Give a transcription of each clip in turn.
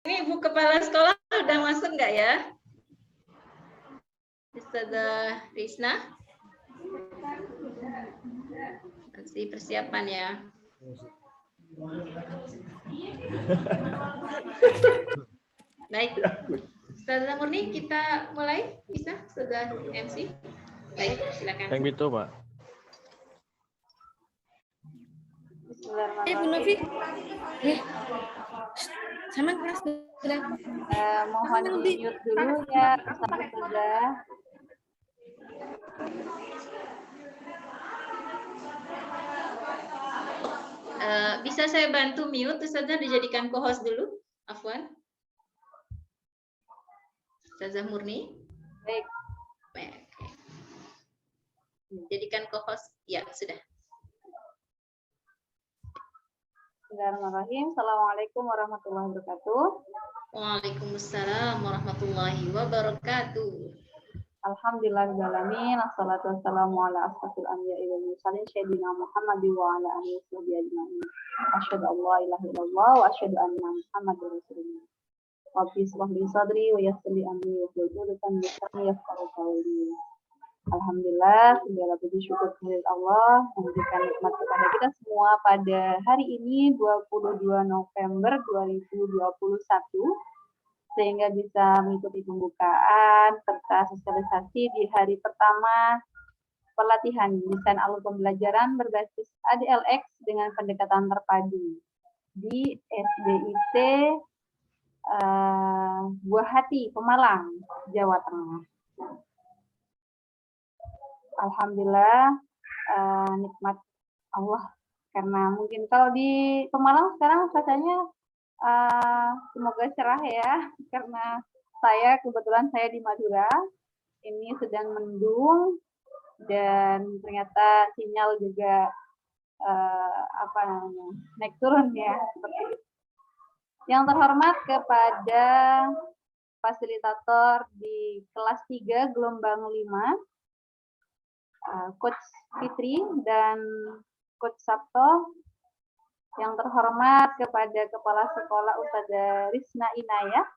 Ini Ibu Kepala Sekolah udah masuk nggak ya? Ustazah Risna? Masih persiapan ya. Baik. Ustazah Murni, kita mulai? Bisa? Ustazah MC? Baik, silakan. Yang itu, Pak. Bu Novi. Sama kelas sudah. Mohon di-mute dulu ya, Ustazah. Bisa saya bantu mute, Ustazah dijadikan co-host dulu? Afwan. Ustazah Murni. Baik. Baik. Jadikan co-host. Ya, sudah. Bismillahirrahmanirrahim. Assalamualaikum warahmatullahi wabarakatuh. Waalaikumsalam warahmatullahi wabarakatuh. Alhamdulillahirrahmanirrahim. Assalatu wassalamu ala asrafil anbiya'i wal mursalin sayyidina Muhammad wa ala alihi washabihi ajma'in. Asyhadu an la ilaha illallah wa asyhadu anna Muhammadar rasulullah. Rabbi shrah li sadri wa yassir li amri wa hlul 'uqdatam min lisani yafqahu qawli. Alhamdulillah, segala puji syukur kepada Allah memberikan nikmat kepada kita semua pada hari ini 22 November 2021 sehingga bisa mengikuti pembukaan serta sosialisasi di hari pertama pelatihan desain alur pembelajaran berbasis ADLX dengan pendekatan terpadu di SDIT Buah Hati, Pemalang, Jawa Tengah. Alhamdulillah, nikmat Allah, karena mungkin kalau di Pemalang sekarang cuacanya semoga cerah ya, karena kebetulan saya di Madura, ini sedang mendung dan ternyata sinyal juga naik turun ya, seperti itu. Yang terhormat kepada fasilitator di kelas 3 gelombang 5, Coach Fitri dan Coach Sabto, yang terhormat kepada Kepala Sekolah Ustazah Risna Inayah,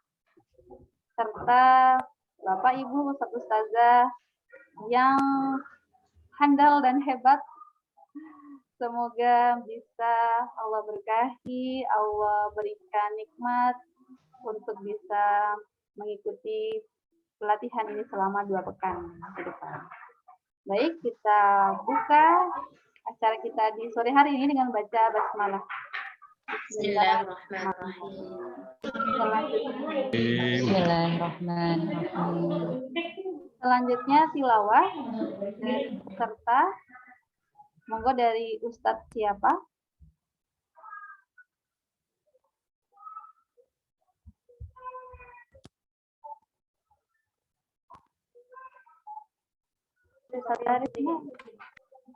serta Bapak Ibu Ustazah yang handal dan hebat. Semoga bisa Allah berkahi, Allah berikan nikmat untuk bisa mengikuti pelatihan ini selama 2 pekan ke depan. Baik, kita buka acara kita di sore hari ini dengan baca basmalah. Bismillahirrahmanirrahim. Selanjutnya tilawah serta monggo dari Ustadz siapa?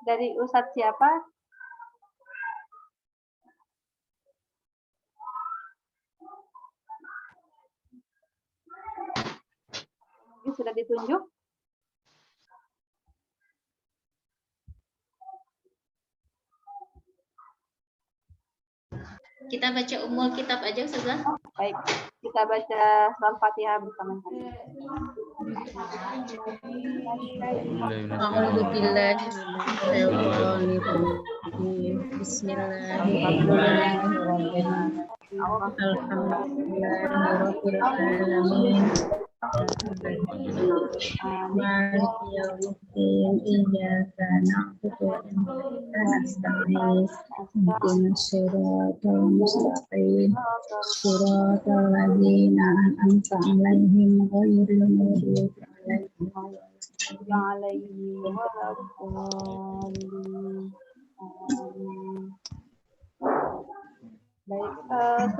Dari Ustadz siapa? Mungkin sudah ditunjuk. Kita baca umul kitab aja, Ustazah. Baik, kita baca surah Al-Fatihah bersama-sama. Bismillahirrahmanirrahim. Maliki yaumiddin, iyyaka na'budu wa iyyaka nasta'in. Ihdinas siratal mustaqim, siratal ladzina an'amta 'alaihim ghairil maghdubi 'alaihim waladdallin. Baik,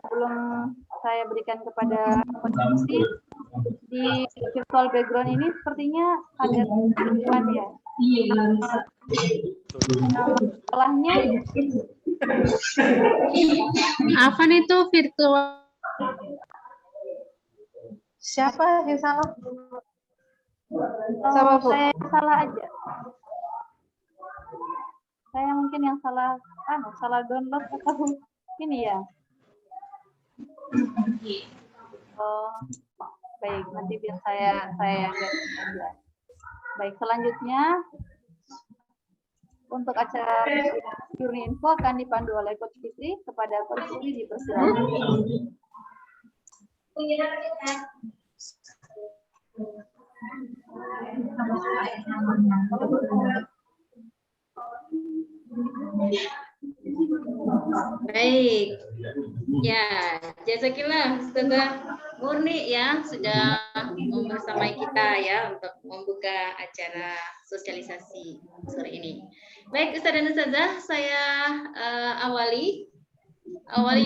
sebelum saya berikan kepada kontribusi di virtual background ini sepertinya ada gangguan ya. Setelahnya Apa itu virtual? Siapa yang salah? sama Bu. Saya salah aja. Saya mungkin yang salah salah download atau ini ya. Oh, baik, nanti biar saya yang ganti aja. Baik, selanjutnya untuk acara Jurni Info akan dipandu oleh Coach Fitri. Kepada Coach Fitri dipersilakan. Baik. Ya, jazakillah Ustazah Murni ya sudah membersamai kita ya untuk membuka acara sosialisasi sore ini. Baik, Ustaz dan Ustazah, saya awali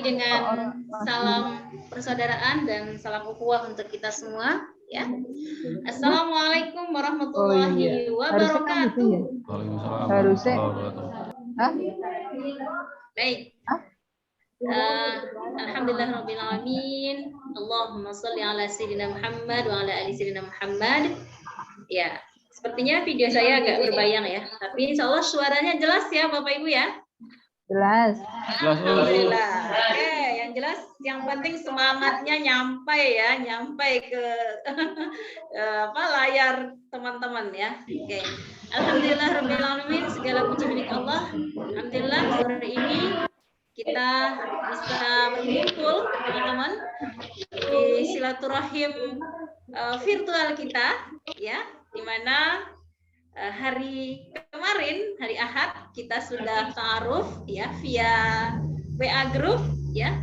dengan salam persaudaraan dan salam ukhuwah untuk kita semua ya. Assalamualaikum warahmatullahi wabarakatuh. Waalaikumsalam Harusnya. warahmatullahi wabarakatuh. Hah? Baik. Alhamdulillahirrabbilalamin. Allahumma sholli ala sayyidina Muhammad wa ala ali sayyidina Muhammad. Ya, sepertinya video saya agak berbayang ya, tapi insya Allah suaranya jelas ya Bapak Ibu ya. Jelas. Alhamdulillah. Oke, yang jelas, yang penting semangatnya nyampai ke layar teman-teman ya. Oke. Alhamdulillahirrabbilalamin, segala puji milik Allah. Alhamdulillah sore ini kita bisa berkumpul teman-teman di silaturahim virtual kita ya, di mana hari kemarin, hari Ahad, kita sudah ta'aruf ya via WA group ya,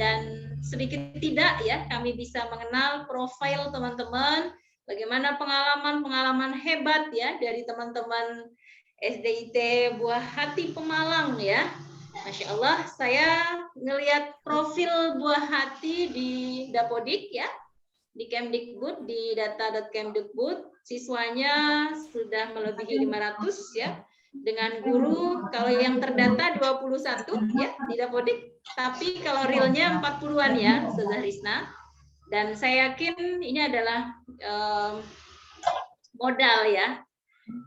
dan sedikit tidak ya kami bisa mengenal profil teman-teman, bagaimana pengalaman hebat ya dari teman-teman SDIT Buah Hati Pemalang ya. Masya Allah, saya ngelihat profil Buah Hati di Dapodik ya, di Kemdikbud, di data.kemdikbud, siswanya sudah melebihi 500 ya, dengan guru kalau yang terdata 21 ya di Dapodik, tapi kalau realnya 40-an ya, Ustazah Risna. Dan saya yakin ini adalah modal ya,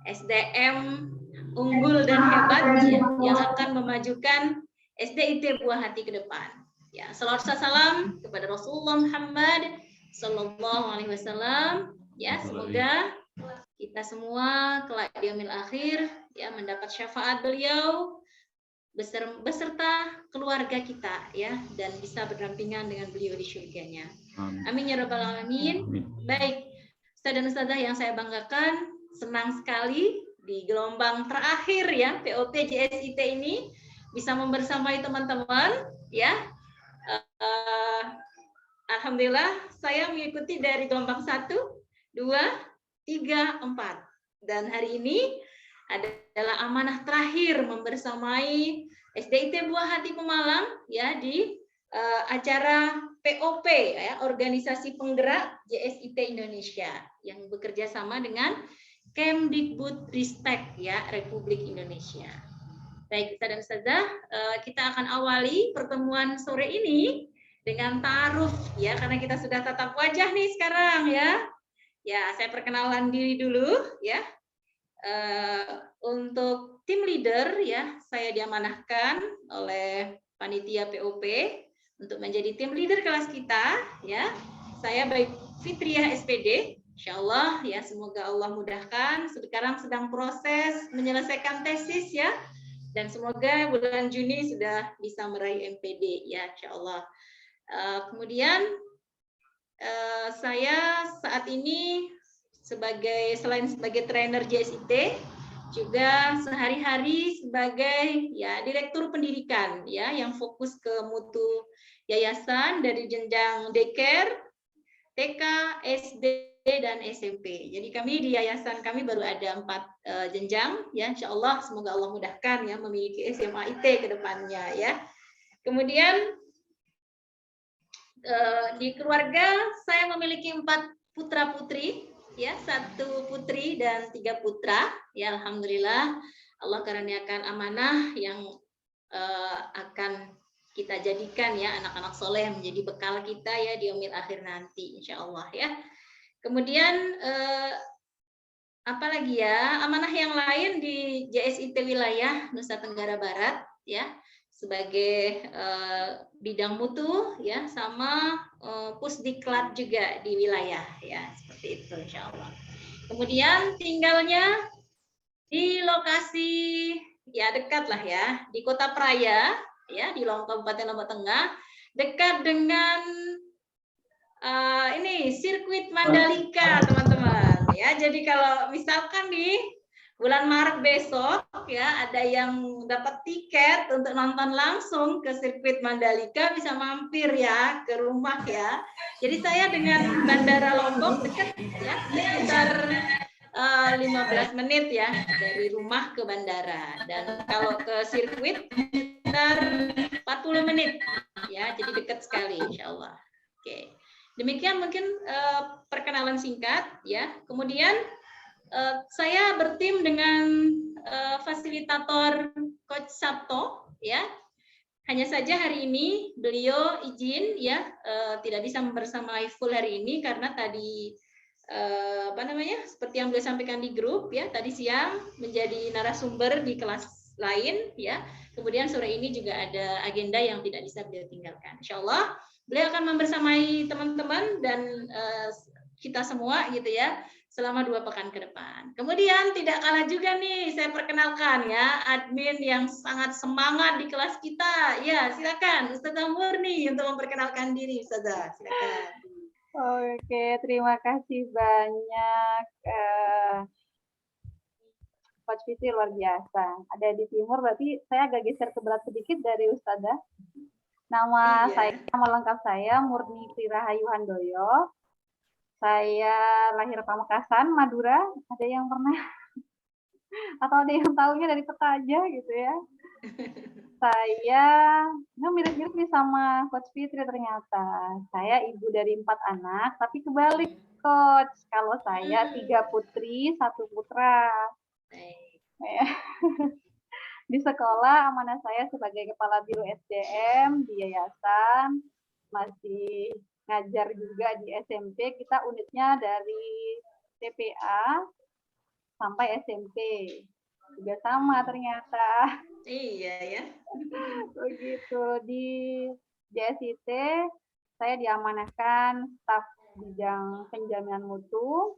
SDM unggul dan hebat ya, yang akan memajukan SDIT Buah Hati ke depan. Ya, salawat salam kepada Rasulullah Muhammad Sallallahu Alaihi Wasallam. Ya, semoga kita semua kelak di yaumil akhir ya mendapat syafaat beliau beserta keluarga kita ya, dan bisa berdampingan dengan beliau di syurganya. Amin ya rabbal alamin. Baik, Ustaz dan Ustazah yang saya banggakan, senang sekali di gelombang terakhir ya POP JSIT ini bisa membersamai teman-teman ya. Alhamdulillah saya mengikuti dari gelombang 1, 2, 3, 4, dan hari ini adalah amanah terakhir membersamai SDIT Buah Hati Pemalang ya di acara POP ya, organisasi penggerak JSIT Indonesia yang bekerja sama dengan Kemdikbud Ristek ya Republik Indonesia. Baik, Ustaz dan Ustazah, kita akan awali pertemuan sore ini dengan ta'aruf ya, karena kita sudah tatap wajah nih sekarang ya. Ya, saya perkenalan diri dulu ya. Untuk tim leader ya, saya diamanahkan oleh panitia POP untuk menjadi tim leader kelas kita ya. Saya baik Fitriah SPD. Insyaallah ya, semoga Allah mudahkan. Sekarang sedang proses menyelesaikan tesis ya, dan semoga bulan Juni sudah bisa meraih MPD ya, insyaallah. Kemudian saya saat ini selain sebagai trainer JSIT, juga sehari-hari sebagai ya direktur pendidikan ya, yang fokus ke mutu yayasan dari jenjang daycare, TK, SD, dan SMP. Jadi kami di yayasan kami baru ada 4 jenjang ya, insya Allah semoga Allah mudahkan ya memiliki SMA IT ke depannya ya. Kemudian di keluarga saya memiliki 4 putra putri ya, 1 putri dan 3 putra ya. Alhamdulillah Allah karuniakan amanah yang akan kita jadikan ya anak-anak soleh menjadi bekal kita ya di yaumil akhir nanti insya Allah ya. Kemudian apalagi ya, amanah yang lain di JSIT wilayah Nusa Tenggara Barat ya, sebagai bidang mutu ya, sama pusdiklat juga di wilayah ya, seperti itu insya Allah. Kemudian tinggalnya di lokasi ya dekat lah ya, di Kota Praya ya, di Kabupaten Lombok Tengah, dekat dengan ini sirkuit Mandalika teman-teman ya. Jadi kalau misalkan nih bulan Maret besok ya ada yang dapat tiket untuk nonton langsung ke sirkuit Mandalika, bisa mampir ya ke rumah ya. Jadi saya dengan Bandara Lombok dekat ya, sekitar 15 menit ya dari rumah ke bandara, dan kalau ke sirkuit sekitar 40 menit ya, jadi dekat sekali insya Allah. Oke, demikian mungkin perkenalan singkat ya. Kemudian saya bertim dengan fasilitator Coach Sabto ya. Hanya saja hari ini beliau izin ya, tidak bisa bersamai full hari ini karena tadi seperti yang beliau sampaikan di grup ya, tadi siang menjadi narasumber di kelas lain ya. Kemudian sore ini juga ada agenda yang tidak bisa beliau tinggalkan. Insya Allah beliau akan membersamai teman-teman dan kita semua gitu ya selama 2 pekan ke depan. Kemudian tidak kalah juga nih saya perkenalkan ya admin yang sangat semangat di kelas kita. Ya, silakan Ustazah Murni untuk memperkenalkan diri, Ustazah. Silakan. Oke, terima kasih banyak. Coach Fitri luar biasa. Ada di timur, berarti saya agak geser ke berat sedikit dari Ustazah. Nama lengkap saya Murni Prirahayu Handoyo. Saya lahir Pamekasan, Madura. Ada yang pernah atau ada yang tahunya dari peta aja gitu ya. Saya mirip-mirip nih sama Coach Fitri ternyata. Saya ibu dari 4 anak, tapi kebalik Coach. Kalau saya 3 putri, 1 putra. Di sekolah amanah saya sebagai kepala biro SDM di yayasan, masih ngajar juga di SMP. Kita unitnya dari TPA sampai SMP. Juga sama ternyata. Iya ya. Begitu. Di JSIT saya diamanahkan staf bidang penjaminan mutu,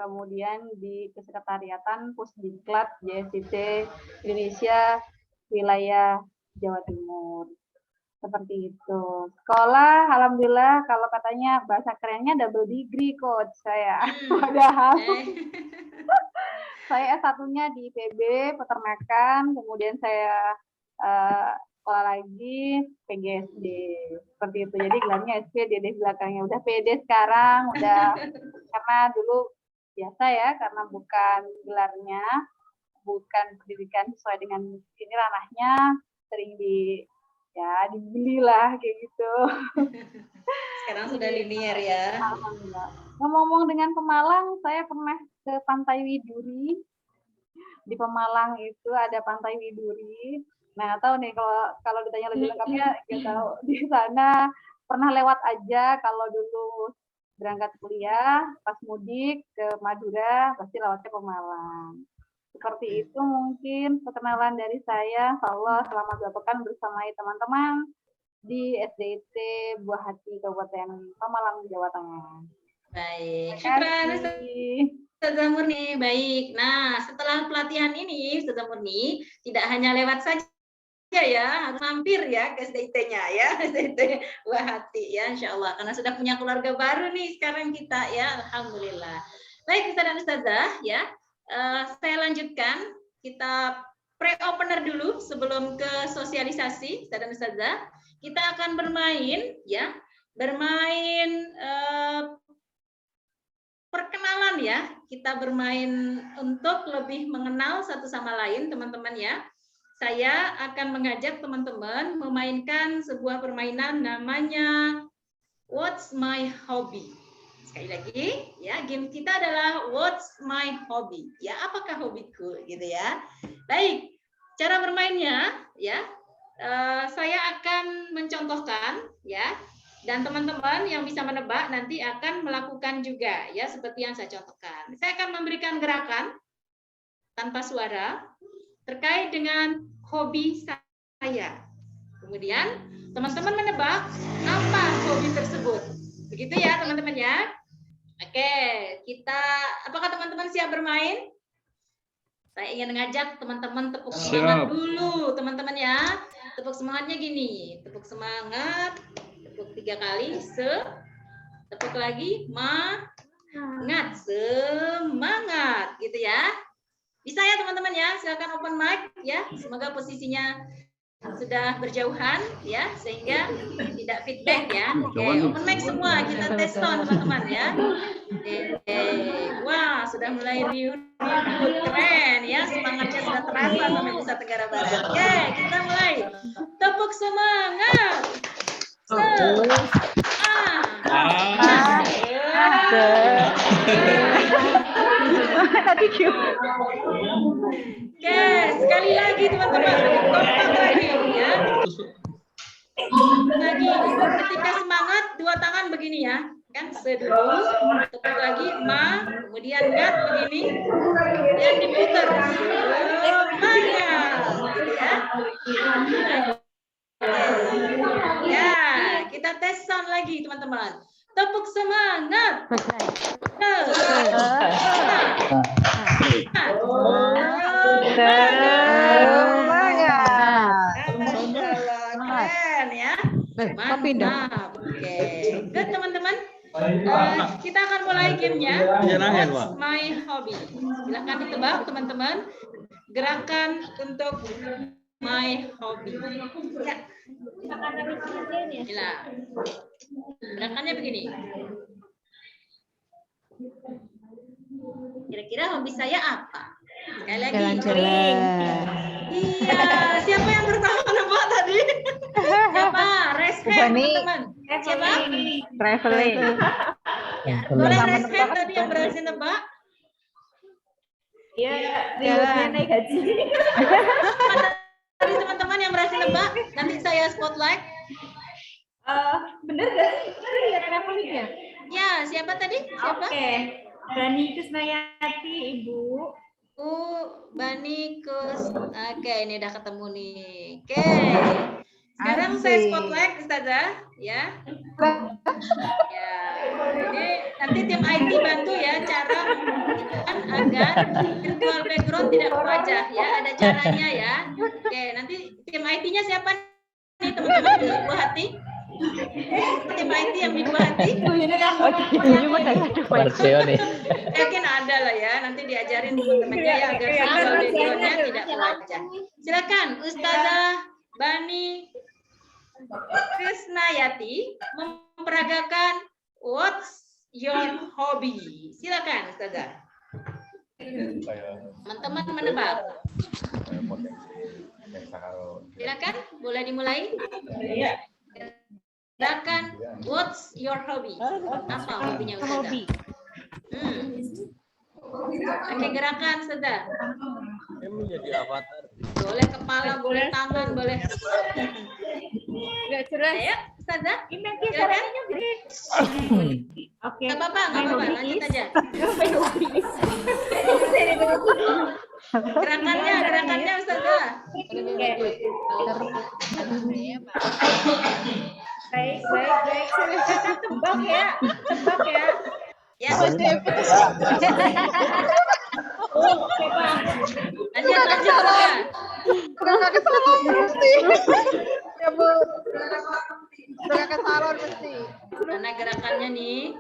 kemudian di kesekretariatan Pusdiklat JSIT Indonesia wilayah Jawa Timur. Seperti itu. Sekolah, alhamdulillah kalau katanya bahasa kerennya double degree Coach saya. Padahal saya S1-nya di IPB Peternakan, kemudian saya sekolah lagi PGSD. Seperti itu. Jadi gelarnya SPD di belakangnya. Udah PD sekarang, udah karena dulu biasa ya, karena bukan gelarnya, bukan pendidikan sesuai dengan ini ranahnya, sering dibeli lah kayak gitu. Sekarang sudah linear ya. Alhamdulillah. Ngomong dengan Pemalang, saya pernah ke Pantai Widuri. Di Pemalang itu ada Pantai Widuri. Nah, tahu nih kalau ditanya lebih lengkapnya, nggak tahu. Di sana pernah lewat aja kalau dulu berangkat kuliah, pas mudik ke Madura, pasti lewatnya Pemalang. Seperti itu mungkin perkenalan dari saya. Insyaallah selama 2 pekan bersama teman-teman di SDIT Buah Hati Kabupaten Pemalang, Jawa Tengah. Baik, syukran Ustazah Murni. Baik, nah setelah pelatihan ini Ustazah Murni tidak hanya lewat saja ya, harus mampir ya ke SDIT-nya ya, SDIT Buah Hati ya, insya Allah, karena sudah punya keluarga baru nih sekarang kita ya, alhamdulillah. Baik Ustazah dan Ustazah ya, saya lanjutkan, kita pre-opener dulu sebelum ke sosialisasi Ustazah dan Ustazah. Kita akan bermain ya, perkenalan ya, kita bermain untuk lebih mengenal satu sama lain teman-teman ya. Saya akan mengajak teman-teman memainkan sebuah permainan namanya What's My Hobby. Sekali lagi ya, game kita adalah What's My Hobby. Ya, apakah hobiku gitu ya. Baik, cara bermainnya ya, saya akan mencontohkan ya, dan teman-teman yang bisa menebak nanti akan melakukan juga ya seperti yang saya contohkan. Saya akan memberikan gerakan tanpa suara terkait dengan hobi saya. Kemudian Teman-teman menebak apa hobi tersebut. Begitu ya teman-teman ya. Oke, apakah teman-teman siap bermain? Saya ingin ngajak teman-teman tepuk semangat dulu, teman-teman ya. Tepuk semangatnya gini, tepuk semangat, tepuk 3 kali, tepuk lagi, semangat, gitu ya. Bisa ya teman-teman ya, silakan open mic ya. Semoga posisinya sudah berjauhan ya, sehingga tidak feedback ya. Oke, open mic semua, kita tes sound teman-teman ya. Wah, sudah mulai ribut, keren ya, semangatnya sudah terasa sampai Nusa Tenggara Barat. Oke, kita mulai. Tepuk semangat. Oke, sekali lagi teman-teman, kompak lagi ya. Lagi, ketika semangat, 2 tangan begini ya. Kan dulu, tepuk lagi, kemudian ngat begini, dan diputar. Semangat, gitu ya. Ya, kita tes sound lagi teman-teman. Tepuk semangat. Keren ya. Mantap. Oke. Good teman-teman. Kita akan mulai gamenya. What's my hobby? Silahkan ditebak teman-teman. Gerakan untuk my hobby. Ya. Inilah. Gerakannya begini. Kira-kira hobi saya apa? Sekali lagi. Jalan-jalan. Iya. Siapa yang pertama nebak tadi? Siapa? Raise hand, teman-teman. Siapa? Traveling. Boleh raise hand tadi yang berhasil nebak? Iya, ributnya naik haji. Tadi teman-teman yang berhasil nebak, nanti saya spotlight. Bener gak sih? Bener ya traveling ya? Ya, siapa tadi? Siapa? Oke. Bani Kusnayati, Ibu. Bani Oke, ini udah ketemu nih. Oke. Sekarang saya spotlight Ustazah, ya. Ya. Ini nanti tim IT bantu ya cara memastikan agar virtual background tidak berwajah ya. Ada caranya ya. Oke, nanti tim IT-nya siapa nih teman-teman di buah hati? Tim IT yang di buah hati? Yakin ada lah ya. Nanti diajarin teman-temannya ya agar virtual background-nya tidak berwajah. Silakan Ustazah Bani Krisnayati memperagakan What's your hobby? Silakan Ustazah. Teman-teman menebak. Silakan, boleh dimulai. Silakan, what's your hobby? Apa hobinya Ustazah? Oke, gerakan Ustazah. Menjadi avatar. Boleh kepala, boleh tangan, boleh. Enggak jelas. Ayo, Ustazah. Ini nanti Silakan. caranya gede. Oke. Nggak apa-apa, lanjut aja. Gerakannya Ustazah. Baik. Silakan tebak ya. Ya. Lanjut Ustazah. Udah ke salon mesti. Ya Bu. Udah ke salon mesti. Mana gerakannya nih?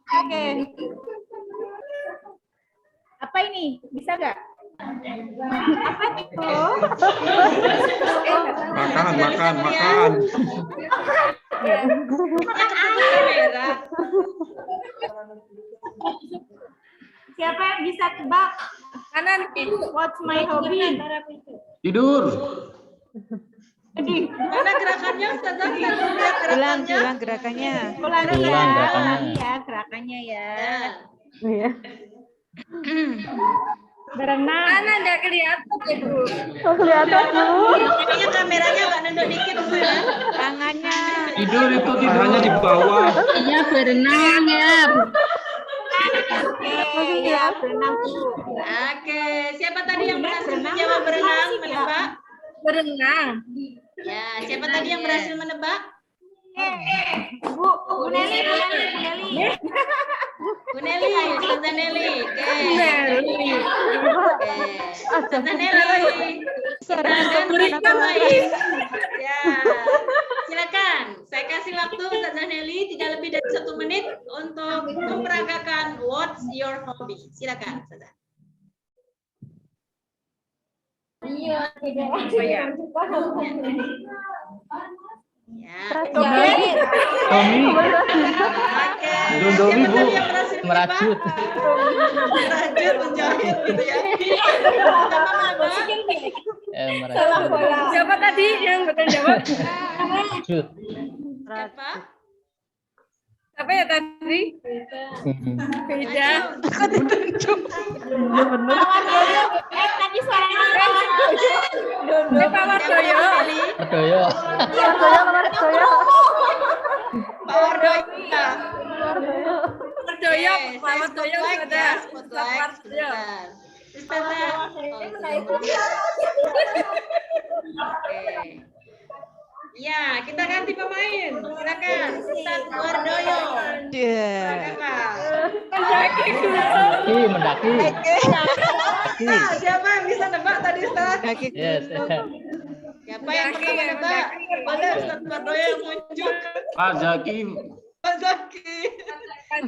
Oke. Apa ini? Bisa nggak? Apa itu? Makan. Kamera. Siapa yang bisa tebak? Kanan. What's my hobby? Tidur. Mana gerakannya Ustazah? Ulang gerakannya. Ulang ya gerakannya ya. Iya. Berenang. Mana enggak kelihatan ya, Bu? Kelihatan Bu. Kayaknya kameranya nggak nunduk dikit Ustazah. Tangannya. Tidur itu tidurnya di bawah. Iya berenang ya. Oke, ya berenang Bu. Oke, siapa tadi yang berhasil menjawab berenang? Menebak? Berenang. Ya, siapa tadi yang berhasil menebak? Bu Nelly. Bu Nelly, Tante Nelly. Oke. Tante Nelly. Kita ganti pemain. Ya. Silakan. Saya kasih waktu Tante Nelly tidak lebih dari 1 menit untuk memperagakan what's your hobby. Silakan, Tante. Iya, Ya. Tommy. Oke. Indomie, Siapa Bu. tadi yang berhasil menebak? Merajut. Merajut, menjahit gitu ya. Siapa mana? Merajut. Siapa tadi yang betul jawab? Merajut. Siapa? Siapa ya tadi? Beda. Tadi suaranya Pak Wardoyo. Wardoyo. Pak Wardoyo. Wardoyo, Oke, Pak saya Wardoyo spotlight sudah. ya, spotlight sebentar. Ustazah. Oke. Ya, kita ganti pemain. Silakan, Ustaz Wardoyo. Mendaki. Nah, siapa yang bisa nebak tadi, Ustaz? Yes. Siapa yang pertama nebak? Boleh Ustaz Wardoyo yang muncul. Pak Zaki. Pak Zaki.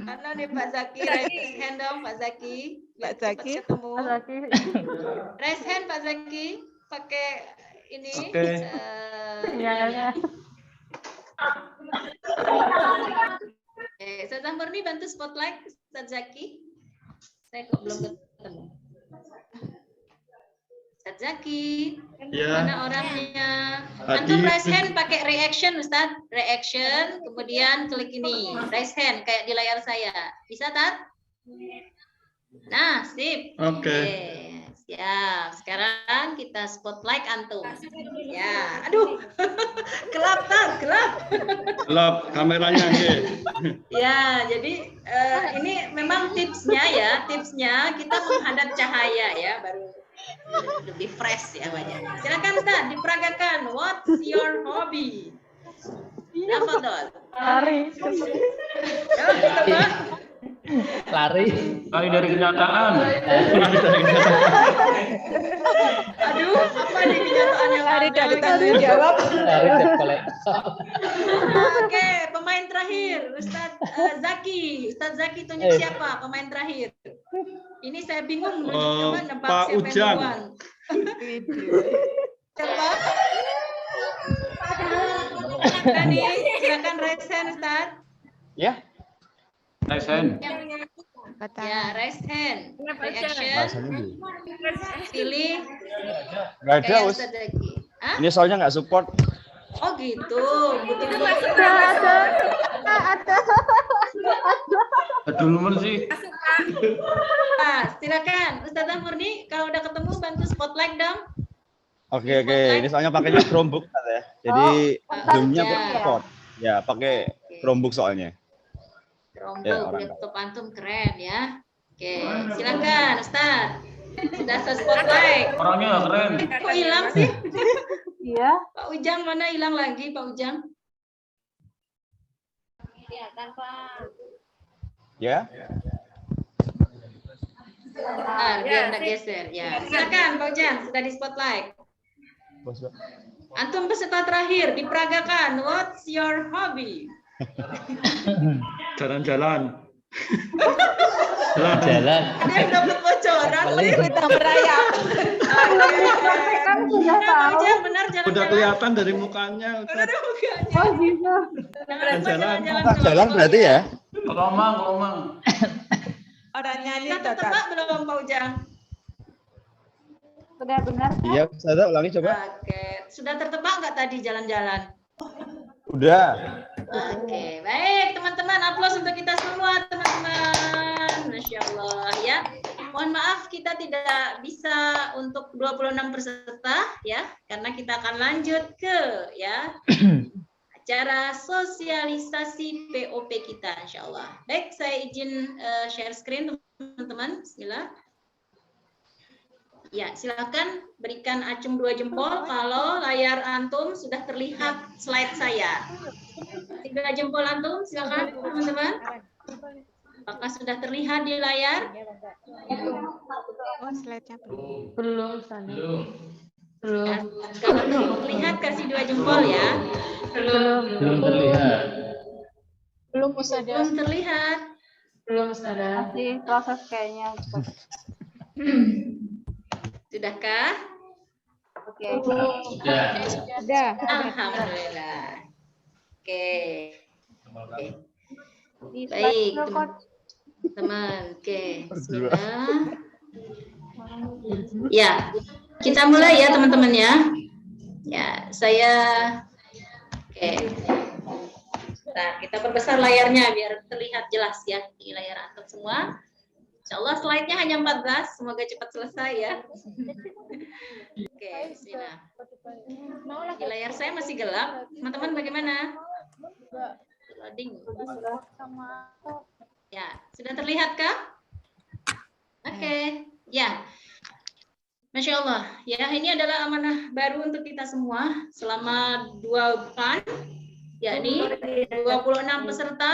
Mana nih Pak Zaki? Raise hand dong Pak Zaki. Pak Zaki. Ketemu. Raise hand Pak Zaki. Pakai ini. Oke. Ustazah Murni bantu spotlight Ustaz Zaki. Saya kok belum ketemu. Ustaz Zaki. Ya. Mana orangnya? Tadi. Antum raise hand pakai reaction Ustaz. Reaction, kemudian klik ini. Raise hand kayak di layar saya. Bisa, Tat? Nah, sip. Oke. Siap. Sekarang kita spotlight antum. Ya, aduh. Gelap, Tat, gelap. Gelap kameranya nggih. Ya, jadi ini memang tipsnya ya. Tipsnya kita menghadap cahaya ya, baru lebih fresh ya banyak. Silakan Ustaz, diperagakan. What's your hobby? Tafadhol. Lari. Coba ditebak. Lari. Lari dari kenyataan. Aduh, apa nih kenyataan yang Lari ada? dari tanggung jawab. Lari dari kolektor. Oke, pemain terakhir Ustaz Zaki. Ustaz Zaki tunjuk siapa pemain terakhir. Ini saya bingung coba nebak Pak siapa Ujang. yang duluan. Siapa? Tadi silakan raise hand Ustaz. Ya. Raise hand. Ya, raise hand. Reaction. Pilih. Nggak ada, kayak Us. Ustaz Zaki. Hah? Ini soalnya nggak support. Oh gitu. Betul-betul. Aduh, lumer sih. Nah, silakan Ustazah Murni kalau udah ketemu bantu spotlight dong. Oke. Ini soalnya pakainya Chromebook ya. Jadi Zoom-nya ya. support. Ya, pakai Chromebook soalnya. Chromebook, Ya, orang. laptop antum keren ya. Oke, silakan Ustaz. Sudah saya spotlight. Orangnya nggak keren. Kok hilang sih? Iya. Pak Ujang mana hilang lagi Pak Ujang? Ya. Ah, biar nggak geser ya. Silakan Pak Ujang, sudah di spotlight. Antum peserta terakhir diperagakan. What's your hobby? Jalan-jalan. Jalan. Ada yang dapat bocoran. Kita merayap. Kan sudah Pak tahu. Ujang benar jalan-jalan. Udah kelihatan dari mukanya. Benar mukanya. Oh gitu. Jangan lupa Jalan. Jalan berarti ya? Romang. Orang nyanyi Kita tetap. tertebak belum Pak Ujang? Benar-benar. Iya, saya ulangi coba. Oke, sudah tertebak nggak tadi jalan-jalan? Udah. Oke, baik teman-teman, aplaus untuk kita semua teman-teman. Masya Allah ya. Mohon maaf kita tidak bisa untuk 26 peserta ya, karena kita akan lanjut ke ya acara sosialisasi POP kita Insya Allah. Baik, saya izin share screen teman-teman. Bismillah. Ya, silakan berikan acung 2 jempol kalau layar antum sudah terlihat slide saya. 2 jempol antum, silakan teman-teman. Apakah sudah terlihat di layar? Oh, slide-nya Belum. Ya, kalau terlihat kasih 2 jempol ya. Belum terlihat. belum Ustazah. Belum terlihat. Belum Ustazah. Masih proses kayaknya. Sudahkah? Oke. Udah. Alhamdulillah. Oke. Di Baik, slide teman-teman. Oke, bismillah. Ya, kita mulai ya teman-teman ya. Ya, saya oke. Nah, kita perbesar layarnya biar terlihat jelas ya di layar antum semua. Insyaallah slide-nya hanya 14, semoga cepat selesai ya. Oke, bismillah. Di layar saya masih gelap. Teman-teman bagaimana? Loading. Ya, sudah terlihat kah? Oke, ya. Masya Allah, ya ini adalah amanah baru untuk kita semua selama 2 bulan, yakni 26 peserta,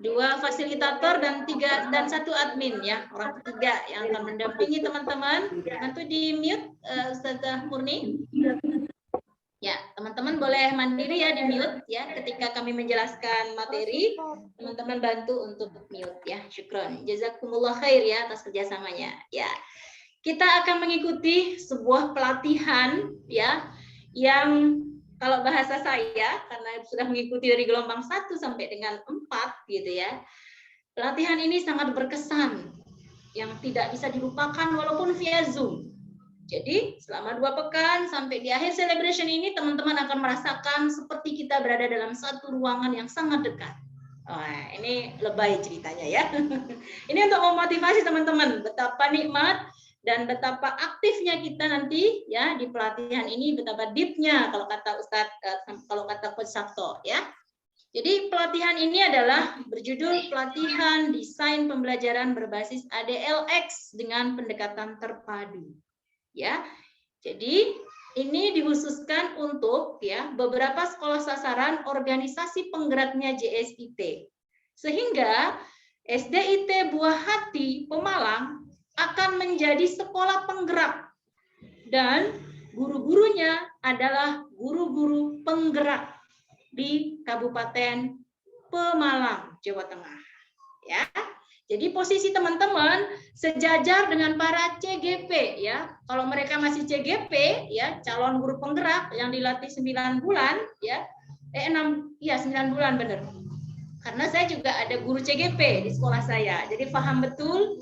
2 fasilitator dan 1 admin ya, orang ketiga yang akan mendampingi teman-teman. Nanti di mute Ustazah Murni. Ya, teman-teman boleh mandiri ya di mute ya ketika kami menjelaskan materi. Teman-teman bantu untuk mute ya. Syukron. Jazakumullah khair ya atas kerjasamanya. Ya. Kita akan mengikuti sebuah pelatihan ya yang kalau bahasa saya karena sudah mengikuti dari gelombang 1 sampai dengan 4 gitu ya. Pelatihan ini sangat berkesan yang tidak bisa dilupakan walaupun via Zoom. Jadi selama 2 pekan sampai di akhir celebration ini teman-teman akan merasakan seperti kita berada dalam satu ruangan yang sangat dekat. Wah, ini lebay ceritanya ya. Ini untuk memotivasi teman-teman betapa nikmat dan betapa aktifnya kita nanti ya di pelatihan ini, betapa deepnya kalau kata kalau kata Coach Sabto ya. Jadi pelatihan ini adalah berjudul pelatihan desain pembelajaran berbasis ADLX dengan pendekatan terpadu. Ya. Jadi ini dikhususkan untuk ya beberapa sekolah sasaran organisasi penggeraknya JSIT. Sehingga SDIT Buah Hati Pemalang akan menjadi sekolah penggerak dan guru-gurunya adalah guru-guru penggerak di Kabupaten Pemalang, Jawa Tengah. Ya. Jadi posisi teman-teman sejajar dengan para CGP ya. Kalau mereka masih CGP ya, calon guru penggerak yang dilatih 9 bulan ya. 9 bulan benar. Karena saya juga ada guru CGP di sekolah saya. Jadi paham betul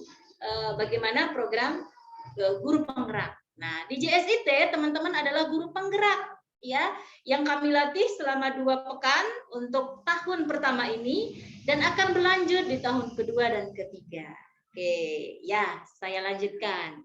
bagaimana program guru penggerak. Nah, di JSIT teman-teman adalah guru penggerak ya, yang kami latih selama 2 pekan untuk tahun pertama ini dan akan berlanjut di tahun kedua dan ketiga. Oke, ya, saya lanjutkan.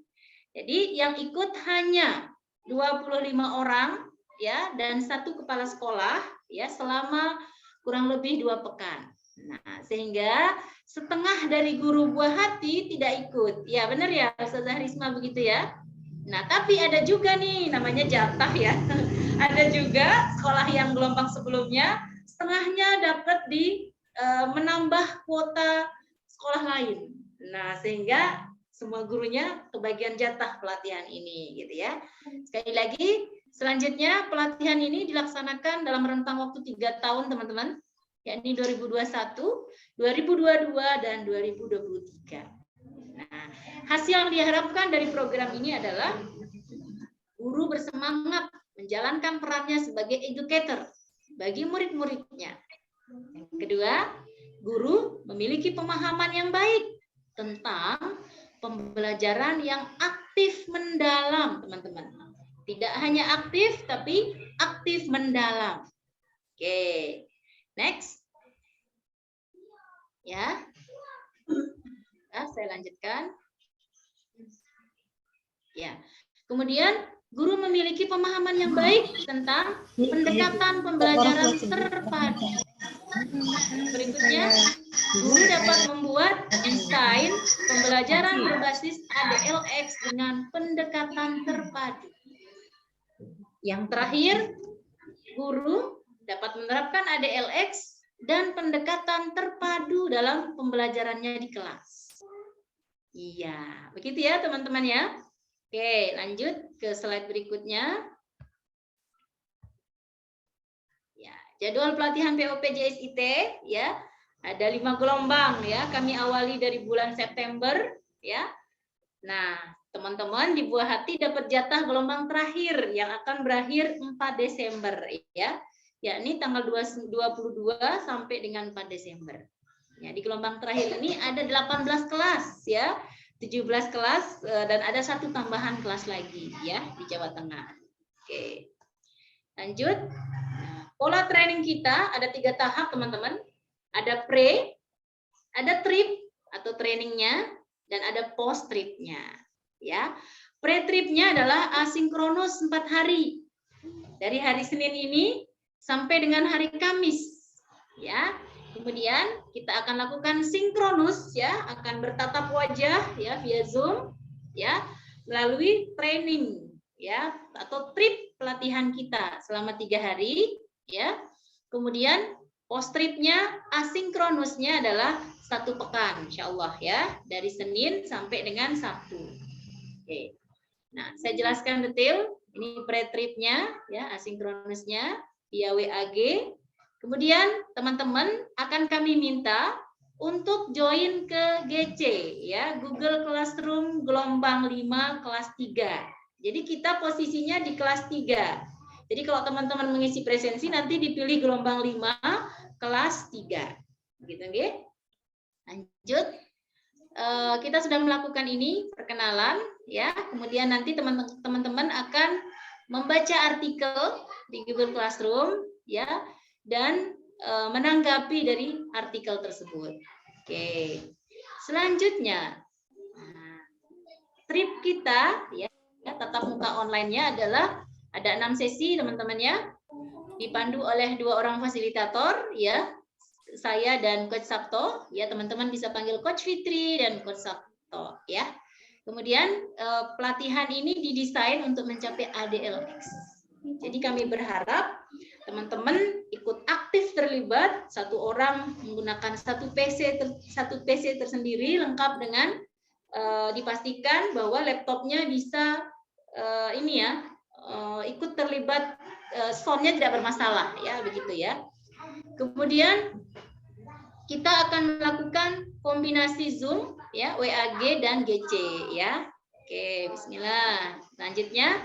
Jadi yang ikut hanya 25 orang ya dan 1 kepala sekolah ya selama kurang lebih 2 pekan. Nah, sehingga setengah dari guru Buah Hati tidak ikut. Ya, benar ya, Ustazah Risma begitu ya. Nah, tapi ada juga nih namanya jatah ya. Ada juga sekolah yang gelombang sebelumnya setengahnya dapat menambah kuota sekolah lain. Nah, sehingga semua gurunya kebagian jatah pelatihan ini gitu ya. Sekali lagi, selanjutnya pelatihan ini dilaksanakan dalam rentang waktu 3 tahun teman-teman, yakni 2021, 2022 dan 2023. Nah, hasil yang diharapkan dari program ini adalah guru bersemangat menjalankan perannya sebagai educator bagi murid-muridnya. Yang kedua, guru memiliki pemahaman yang baik tentang pembelajaran yang aktif mendalam, teman-teman. Tidak hanya aktif, tapi aktif mendalam. Oke, next. Ya. Nah, saya lanjutkan. Ya. Kemudian guru memiliki pemahaman yang baik tentang pendekatan pembelajaran terpadu. Berikutnya, guru dapat membuat desain pembelajaran pembelajaran berbasis ADLX dengan pendekatan terpadu. Yang terakhir, guru dapat menerapkan ADLX dan pendekatan terpadu dalam pembelajarannya di kelas. Iya, begitu ya teman-teman ya. Oke, lanjut ke slide berikutnya. Ya, jadwal pelatihan POP-JSIT ya. Ada 5 gelombang ya. Kami awali dari bulan September ya. Nah, teman-teman di Buah Hati dapat jatah gelombang terakhir yang akan berakhir 4 Desember ya. Yakni tanggal 22 sampai dengan 4 Desember. Ya, di gelombang terakhir ini ada 18 kelas ya. 17 kelas dan ada 1 tambahan kelas lagi ya di Jawa Tengah. Oke. Lanjut. Nah, pola training kita ada 3 tahap teman-teman. Ada pre, ada trip atau trainingnya, dan ada post tripnya. Ya, pre tripnya adalah asinkronus 4 hari dari hari Senin ini sampai dengan hari Kamis. Ya, kemudian kita akan lakukan sinkronus ya, akan bertatap wajah ya via Zoom ya melalui training ya atau trip pelatihan kita selama 3 hari ya. Kemudian post tripnya asinkronusnya adalah 1 pekan, insya Allah ya, dari Senin sampai dengan Sabtu. Oke. Nah, saya jelaskan detail. Ini pre tripnya ya, asinkronusnya via WAG. Kemudian teman-teman akan kami minta untuk join ke GC ya, Google Classroom gelombang 5 kelas 3. Jadi kita posisinya di kelas 3. Jadi kalau teman-teman mengisi presensi nanti dipilih gelombang 5 kelas 3. Gitu nggih. Lanjut. Kita sudah melakukan ini perkenalan ya. Kemudian nanti teman-teman akan membaca artikel di Google Classroom ya dan menanggapi dari artikel tersebut. Oke. Selanjutnya trip kita ya tatap muka online-nya adalah ada 6 sesi teman-teman ya, dipandu oleh 2 orang fasilitator ya, saya dan Coach Sabto ya, teman-teman bisa panggil Coach Fitri dan Coach Sabto ya. Kemudian pelatihan ini didesain untuk mencapai ADLX. Jadi kami berharap teman-teman ikut aktif terlibat, 1 orang menggunakan satu PC tersendiri lengkap dengan dipastikan bahwa laptopnya bisa ini ya ikut terlibat, soundnya tidak bermasalah ya, begitu ya. Kemudian kita akan melakukan kombinasi Zoom ya, WAG dan GC ya. Oke, bismillah. Selanjutnya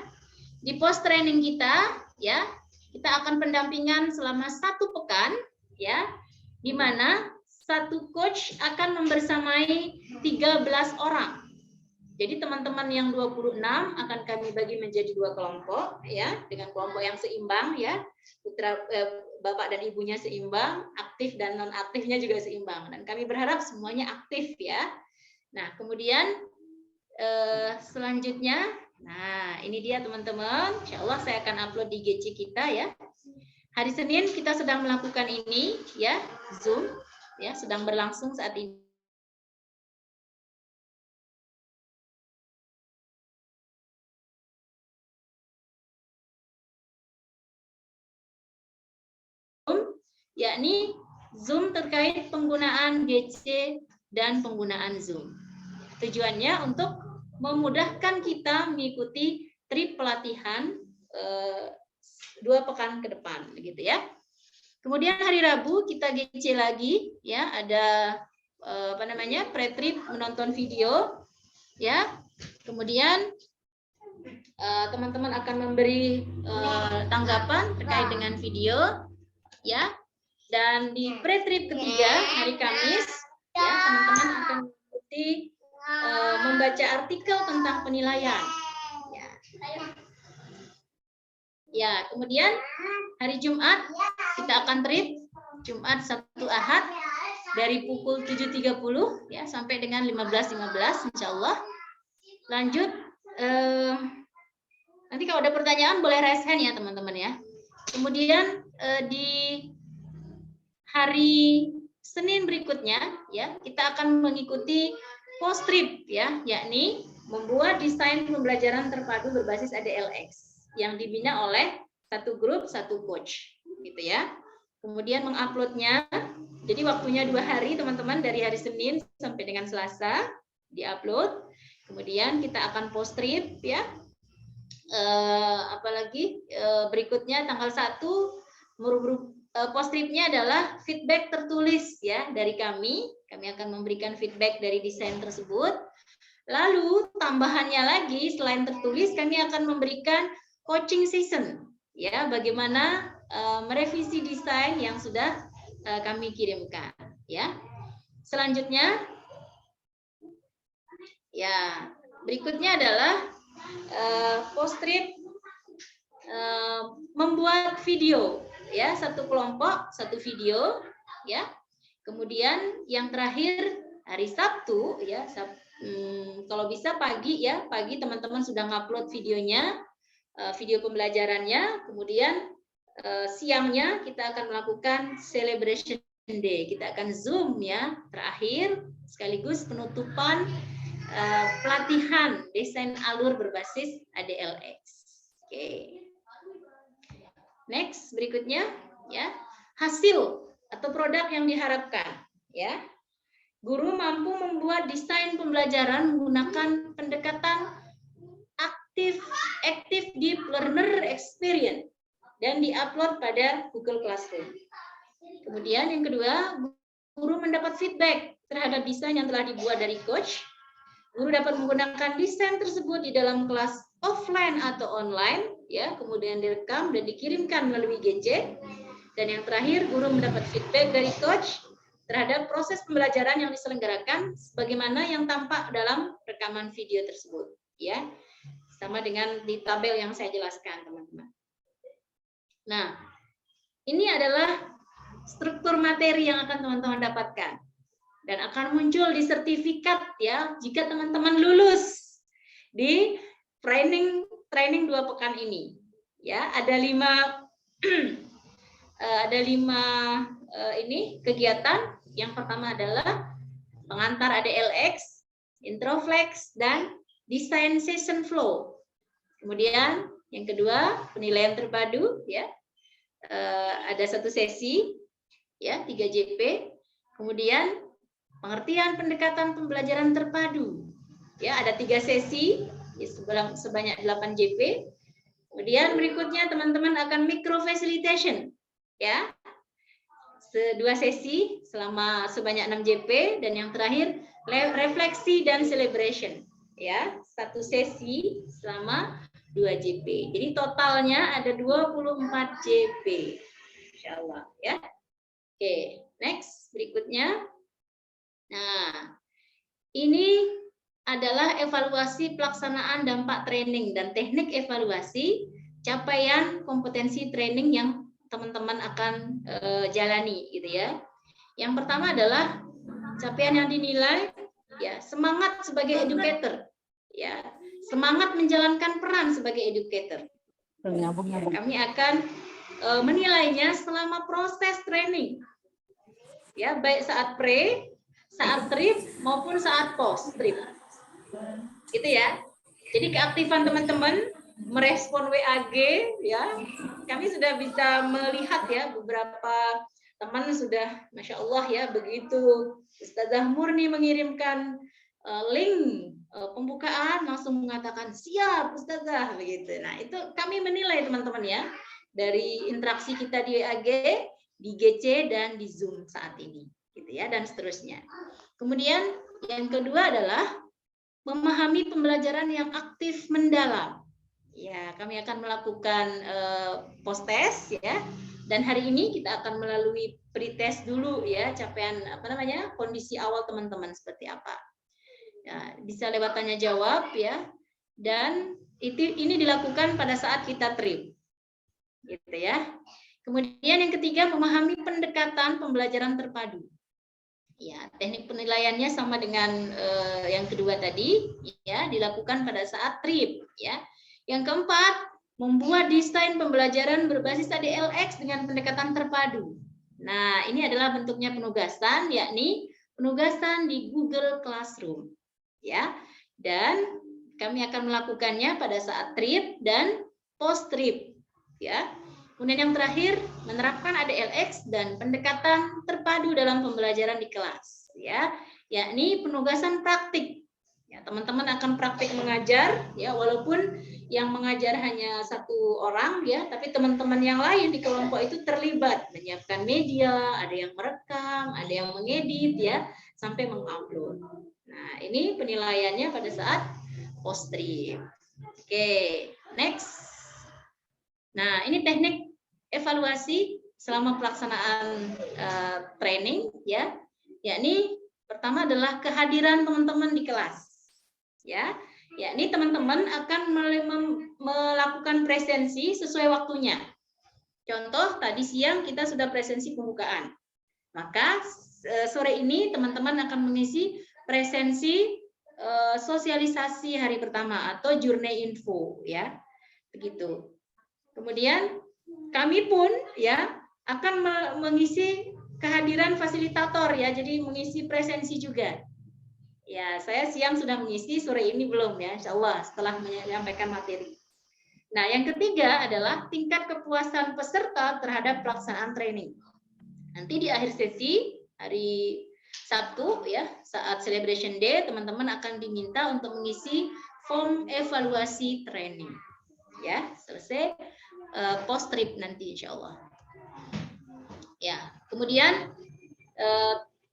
di post training kita ya, kita akan pendampingan selama 1 pekan ya, di mana 1 coach akan membersamai 13 orang. Jadi teman-teman yang 26 akan kami bagi menjadi 2 kelompok ya, dengan kelompok yang seimbang ya. Bapak dan ibunya seimbang, aktif dan non aktifnya juga seimbang, dan kami berharap semuanya aktif ya. Nah, kemudian selanjutnya, nah ini dia teman-teman, insya Allah saya akan upload di GC kita ya. Hari Senin kita sedang melakukan ini ya, Zoom ya, sedang berlangsung saat ini. Yakni Zoom terkait penggunaan GC dan penggunaan Zoom. Tujuannya untuk memudahkan kita mengikuti trip pelatihan 2 pekan ke depan, begitu ya. Kemudian hari Rabu kita GC lagi, ya ada pre-trip menonton video, ya. Kemudian teman-teman akan memberi tanggapan terkait dengan video, ya. Dan di pre-trip ketiga hari Kamis, ya teman-teman akan mengikuti membaca artikel tentang penilaian. Ya, kemudian hari Jumat kita akan trip Jumat Sabtu Ahad dari pukul 7.30 ya sampai dengan 15.15 insya Allah. Lanjut, nanti kalau ada pertanyaan boleh raise hand ya teman-teman ya. Kemudian di hari Senin berikutnya ya kita akan mengikuti post trip ya, yakni membuat desain pembelajaran terpadu berbasis ADLX yang dibina oleh satu grup, satu coach, gitu ya. Kemudian menguploadnya, jadi waktunya 2 hari teman-teman, dari hari Senin sampai dengan Selasa diupload. Kemudian kita akan post trip ya. Apalagi berikutnya tanggal 1 post tripnya adalah feedback tertulis ya dari kami. Kami akan memberikan feedback dari desain tersebut. Lalu tambahannya lagi selain tertulis, kami akan memberikan coaching season ya, bagaimana merevisi desain yang sudah kami kirimkan ya. Selanjutnya ya, berikutnya adalah post trip membuat video ya, satu kelompok satu video ya. Kemudian yang terakhir hari Sabtu ya, kalau bisa pagi ya, pagi teman-teman sudah ngupload videonya, video pembelajarannya. Kemudian siangnya kita akan melakukan celebration day, kita akan Zoom ya, terakhir sekaligus penutupan pelatihan desain alur berbasis ADLX. Oke. Next, berikutnya ya, hasil atau produk yang diharapkan ya. Guru mampu membuat desain pembelajaran menggunakan pendekatan active deep learner experience dan diupload pada Google Classroom. Kemudian yang kedua, guru mendapat feedback terhadap desain yang telah dibuat dari coach. Guru dapat menggunakan desain tersebut di dalam kelas offline atau online ya, kemudian direkam dan dikirimkan melalui GC. Dan yang terakhir, guru mendapat feedback dari coach terhadap proses pembelajaran yang diselenggarakan sebagaimana yang tampak dalam rekaman video tersebut ya. Sama dengan di tabel yang saya jelaskan, teman-teman. Nah, ini adalah struktur materi yang akan teman-teman dapatkan dan akan muncul di sertifikat ya, jika teman-teman lulus di training 2 pekan ini. Ya, ada 5 ini kegiatan. Yang pertama adalah pengantar ADLX, Introflex, dan desain session flow. Kemudian yang kedua, penilaian terpadu ya. Ada 1 sesi ya, 3 JP. Kemudian pengertian pendekatan pembelajaran terpadu. Ya, ada 3 sesi ya, sebanyak 8 JP. Kemudian berikutnya teman-teman akan micro facilitation ya. 2 sesi sebanyak 6 JP, dan yang terakhir refleksi dan celebration ya, 1 sesi selama 2 JP. Jadi totalnya ada 24 JP. Insyaallah ya. Oke, next berikutnya. Nah, ini adalah evaluasi pelaksanaan dampak training dan teknik evaluasi capaian kompetensi training yang teman-teman akan jalani gitu ya. Yang pertama adalah capaian yang dinilai ya, semangat sebagai educator ya, semangat menjalankan peran sebagai educator. Kami akan menilainya selama proses training ya, baik saat pre, saat trip maupun saat post trip gitu ya. Jadi keaktifan teman-teman merespon WAG ya, kami sudah bisa melihat ya, beberapa teman sudah Masya Allah ya, begitu Ustazah Murni mengirimkan link pembukaan langsung mengatakan siap Ustazah begitu. Nah, itu kami menilai teman-teman ya, dari interaksi kita di WAG, di GC, dan di Zoom saat ini gitu ya, dan seterusnya. Kemudian yang kedua adalah memahami pembelajaran yang aktif mendalam. Ya, kami akan melakukan post test ya, dan hari ini kita akan melalui pretest dulu ya, capaian kondisi awal teman-teman seperti apa. Ya, bisa lewat tanya jawab ya, dan ini dilakukan pada saat kita trip, gitu ya. Kemudian yang ketiga, memahami pendekatan pembelajaran terpadu. Ya, teknik penilaiannya sama dengan yang kedua tadi ya, dilakukan pada saat trip ya. Yang keempat, membuat desain pembelajaran berbasis ADLX dengan pendekatan terpadu. Nah, ini adalah bentuknya penugasan, yakni penugasan di Google Classroom. ya. Dan kami akan melakukannya pada saat trip dan post trip, ya. Kemudian yang terakhir, menerapkan ADLX dan pendekatan terpadu dalam pembelajaran di kelas, ya, yakni penugasan praktik. Ya, teman-teman akan praktik mengajar, ya, walaupun yang mengajar hanya 1 orang, ya, tapi teman-teman yang lain di kelompok itu terlibat menyiapkan media, ada yang merekam, ada yang mengedit, ya, sampai mengupload. Nah, ini penilaiannya pada saat post trip. Oke, next. Nah, ini teknik evaluasi selama pelaksanaan training, ya, yakni pertama adalah kehadiran teman-teman di kelas, ya, yakni teman-teman akan melakukan presensi sesuai waktunya. Contoh tadi siang kita sudah presensi pembukaan, maka sore ini teman-teman akan mengisi presensi sosialisasi hari pertama atau journey info, ya, begitu. Kemudian kami pun, ya, akan mengisi kehadiran fasilitator, ya, jadi mengisi presensi juga. Ya, saya siang sudah mengisi, sore ini belum, ya, insya Allah setelah menyampaikan materi. Nah, yang ketiga adalah tingkat kepuasan peserta terhadap pelaksanaan training. Nanti di akhir sesi hari Sabtu, ya, saat celebration day, teman-teman akan diminta untuk mengisi form evaluasi training. Ya, selesai post trip nanti insya Allah. Ya, kemudian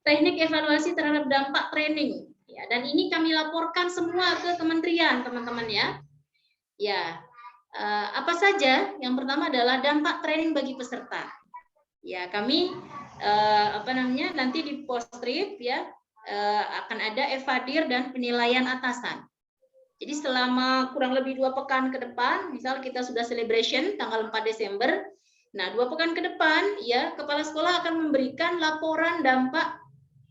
teknik evaluasi terhadap dampak training, ya, dan ini kami laporkan semua ke kementerian, teman-teman, ya. Ya, apa saja? Yang pertama adalah dampak training bagi peserta. Ya, kami nanti di post trip, ya, akan ada evadir dan penilaian atasan. Jadi selama kurang lebih 2 pekan ke depan, misal kita sudah celebration tanggal 4 Desember, nah 2 pekan ke depan, ya, kepala sekolah akan memberikan laporan dampak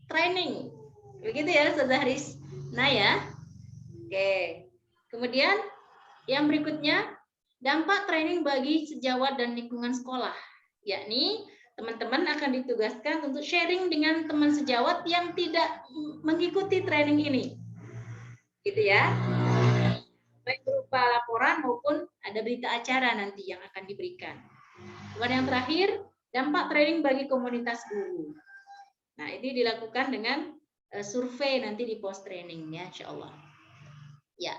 training. Begitu ya, Ustazah Haris. Nah, ya. Oke. Kemudian yang berikutnya, dampak training bagi sejawat dan lingkungan sekolah. Yakni teman-teman akan ditugaskan untuk sharing dengan teman sejawat yang tidak mengikuti training ini. Gitu ya. Baik berupa laporan maupun ada berita acara nanti yang akan diberikan. Kemudian yang terakhir, dampak training bagi komunitas guru. Nah, ini dilakukan dengan survei nanti di post training, ya, insya Allah. Ya,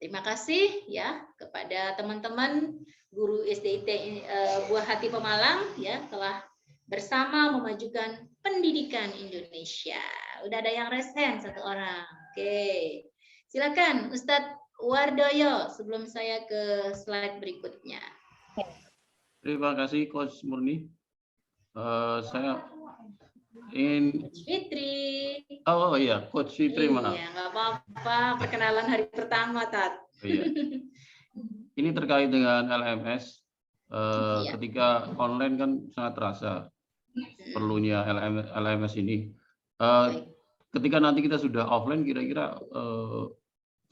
terima kasih, ya, kepada teman-teman guru SDIT Buah Hati Pemalang, ya, telah bersama memajukan pendidikan Indonesia. Udah ada yang raise hand 1 orang. Oke, silakan Ustadz Wardoyo sebelum saya ke slide berikutnya. Terima kasih Coach Murni. Saya ingin Fitri. Oh iya, Coach Fitri, maaf. Iya, nggak apa-apa. Perkenalan hari pertama, Tat. Iya. Ini terkait dengan LMS. Iya. Ketika online kan sangat terasa perlunya LMS ini. Ketika nanti kita sudah offline, kira-kira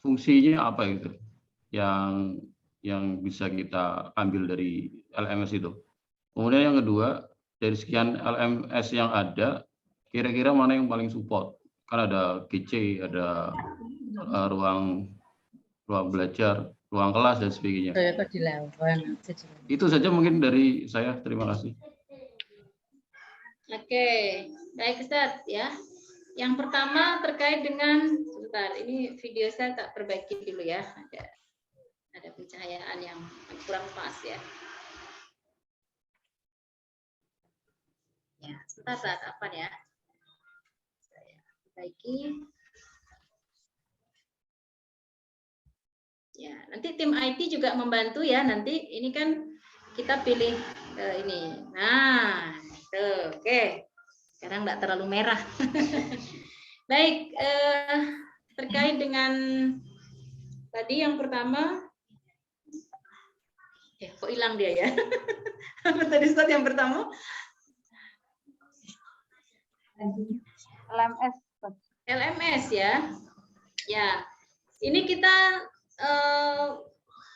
fungsinya apa gitu yang bisa kita ambil dari LMS itu. Kemudian yang kedua, dari sekian LMS yang ada, kira-kira mana yang paling support? Kan ada GC, ada ruang belajar, ruang kelas dan sebagainya. Itu saja mungkin dari saya. Terima kasih. Oke, baik Ustaz, ya. Yang pertama terkait dengan, sebentar, ini video saya tak perbaiki dulu ya, ada pencahayaan yang kurang pas ya. Ya, sebentar saat apa ya? Saya perbaiki. Ya, nanti tim IT juga membantu ya. Nanti ini kan kita pilih ini. Nah, tuh, oke. Sekarang nggak terlalu merah. Baik, terkait dengan tadi yang pertama, kok hilang dia ya? Apa tadi Ustaz yang pertama? LMS ya. Ya, ini kita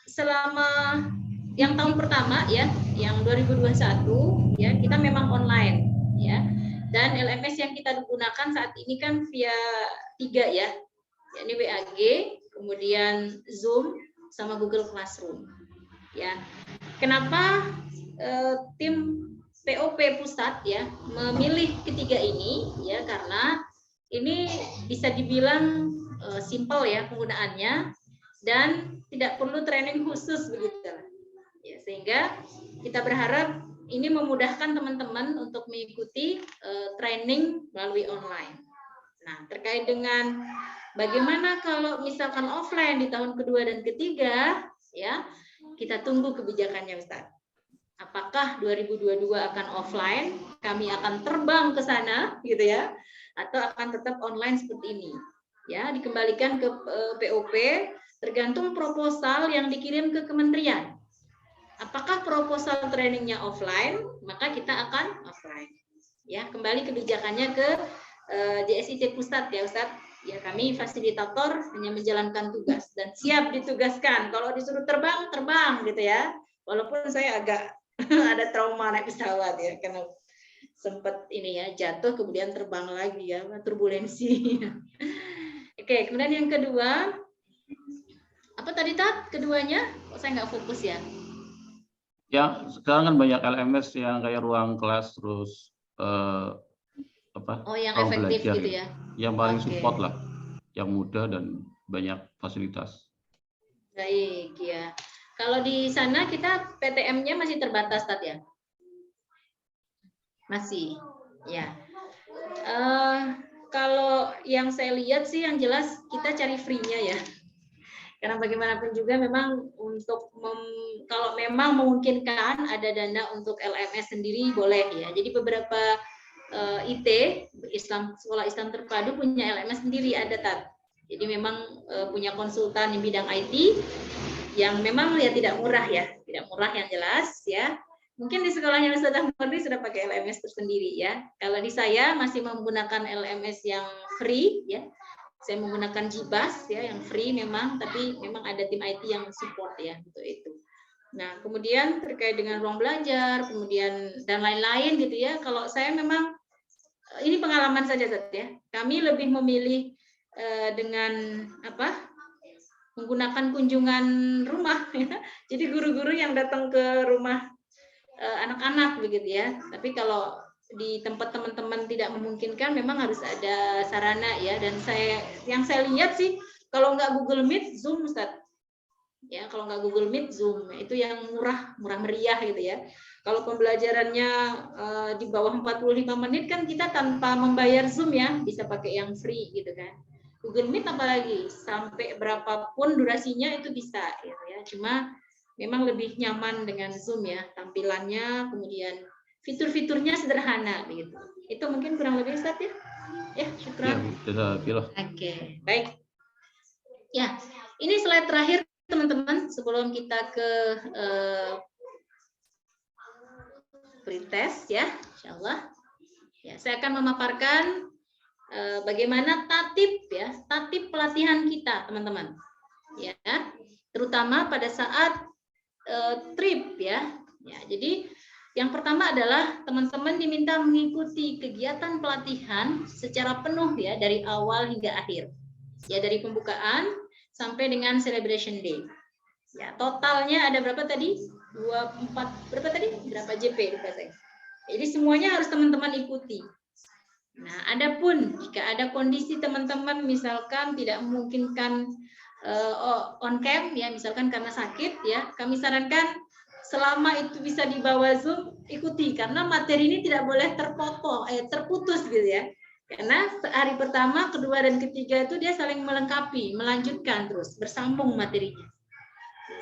selama yang tahun pertama ya, yang 2021 ya, kita memang online ya. Dan LMS yang kita gunakan saat ini kan via 3 ya. yakni WAG, kemudian Zoom, sama Google Classroom. Ya, kenapa tim POP Pusat ya memilih ketiga ini? Ya, karena ini bisa dibilang simpel ya penggunaannya dan tidak perlu training khusus begitu. Ya, sehingga kita berharap ini memudahkan teman-teman untuk mengikuti training melalui online. Nah, terkait dengan bagaimana kalau misalkan offline di tahun kedua dan ketiga, ya, kita tunggu kebijakannya, Ustaz. Apakah 2022 akan offline, kami akan terbang ke sana, gitu ya, atau akan tetap online seperti ini? Ya, dikembalikan ke POP, tergantung proposal yang dikirim ke kementerian. Apakah proposal trainingnya offline, maka kita akan offline. Ya, kembali kebijakannya ke JSIT Pusat ya Ustaz. Ya, kami fasilitator hanya menjalankan tugas dan siap ditugaskan. Kalau disuruh terbang, terbang gitu ya. Walaupun saya agak ada trauma naik pesawat ya, karena sempat ini ya jatuh kemudian terbang lagi ya, turbulensi. Oke, kemudian yang kedua, apa tadi Tat? Keduanya, kok saya nggak fokus ya? Ya, sekarang kan banyak LMS yang kayak ruang kelas terus Oh, yang ruang efektif belajar gitu ya. Yang paling Oke. support lah, yang mudah dan banyak fasilitas. Baik ya. Kalau di sana kita PTM-nya masih terbatas, Tat ya? Masih, ya. Kalau yang saya lihat sih yang jelas kita cari free-nya ya. Karena bagaimanapun juga memang untuk kalau memang memungkinkan ada dana untuk LMS sendiri boleh ya. Jadi beberapa IT Sekolah Islam Terpadu punya LMS sendiri ada Tat. Jadi memang punya konsultan di bidang IT yang memang ya tidak murah yang jelas ya. Mungkin di sekolahnya Ustazah Murni sudah pakai LMS tersendiri ya. Kalau di saya masih menggunakan LMS yang free ya. Saya menggunakan Jibas ya yang free memang, tapi memang ada tim IT yang support ya untuk itu. Nah, kemudian terkait dengan ruang belajar, kemudian dan lain-lain gitu ya. Kalau saya memang ini pengalaman saja ya. Kami lebih memilih dengan menggunakan kunjungan rumah ya. Jadi guru-guru yang datang ke rumah anak-anak begitu ya. Tapi kalau di tempat teman-teman tidak memungkinkan, memang harus ada sarana ya. Dan yang saya lihat sih kalau nggak Google Meet, Zoom Ustaz. Ya, kalau nggak Google Meet, Zoom itu yang murah meriah gitu ya. Kalau pembelajarannya di bawah 45 menit kan kita tanpa membayar Zoom ya, bisa pakai yang free gitu kan. Google Meet apalagi sampai berapapun durasinya itu bisa gitu ya. Cuma memang lebih nyaman dengan Zoom ya, tampilannya, kemudian fitur-fiturnya sederhana begitu. Itu mungkin kurang lebih Ustaz ya. Ya, syukran. Ya, Oke, baik. Ya, ini slide terakhir teman-teman sebelum kita ke pretest ya, insyaallah. Ya, saya akan memaparkan bagaimana tatib ya, tatib pelatihan kita, teman-teman. Ya, terutama pada saat trip ya. Ya, jadi yang pertama adalah teman-teman diminta mengikuti kegiatan pelatihan secara penuh ya dari awal hingga akhir. Ya, dari pembukaan sampai dengan celebration day. Ya, totalnya ada berapa tadi? 24 berapa tadi? Berapa JP lupa saya. Jadi semuanya harus teman-teman ikuti. Nah, adapun jika ada kondisi teman-teman misalkan tidak memungkinkan on cam ya, misalkan karena sakit ya, kami sarankan selama itu bisa dibawa Zoom, ikuti karena materi ini tidak boleh terputus gitu ya. Karena hari pertama, kedua dan ketiga itu dia saling melengkapi, melanjutkan terus, bersambung materinya.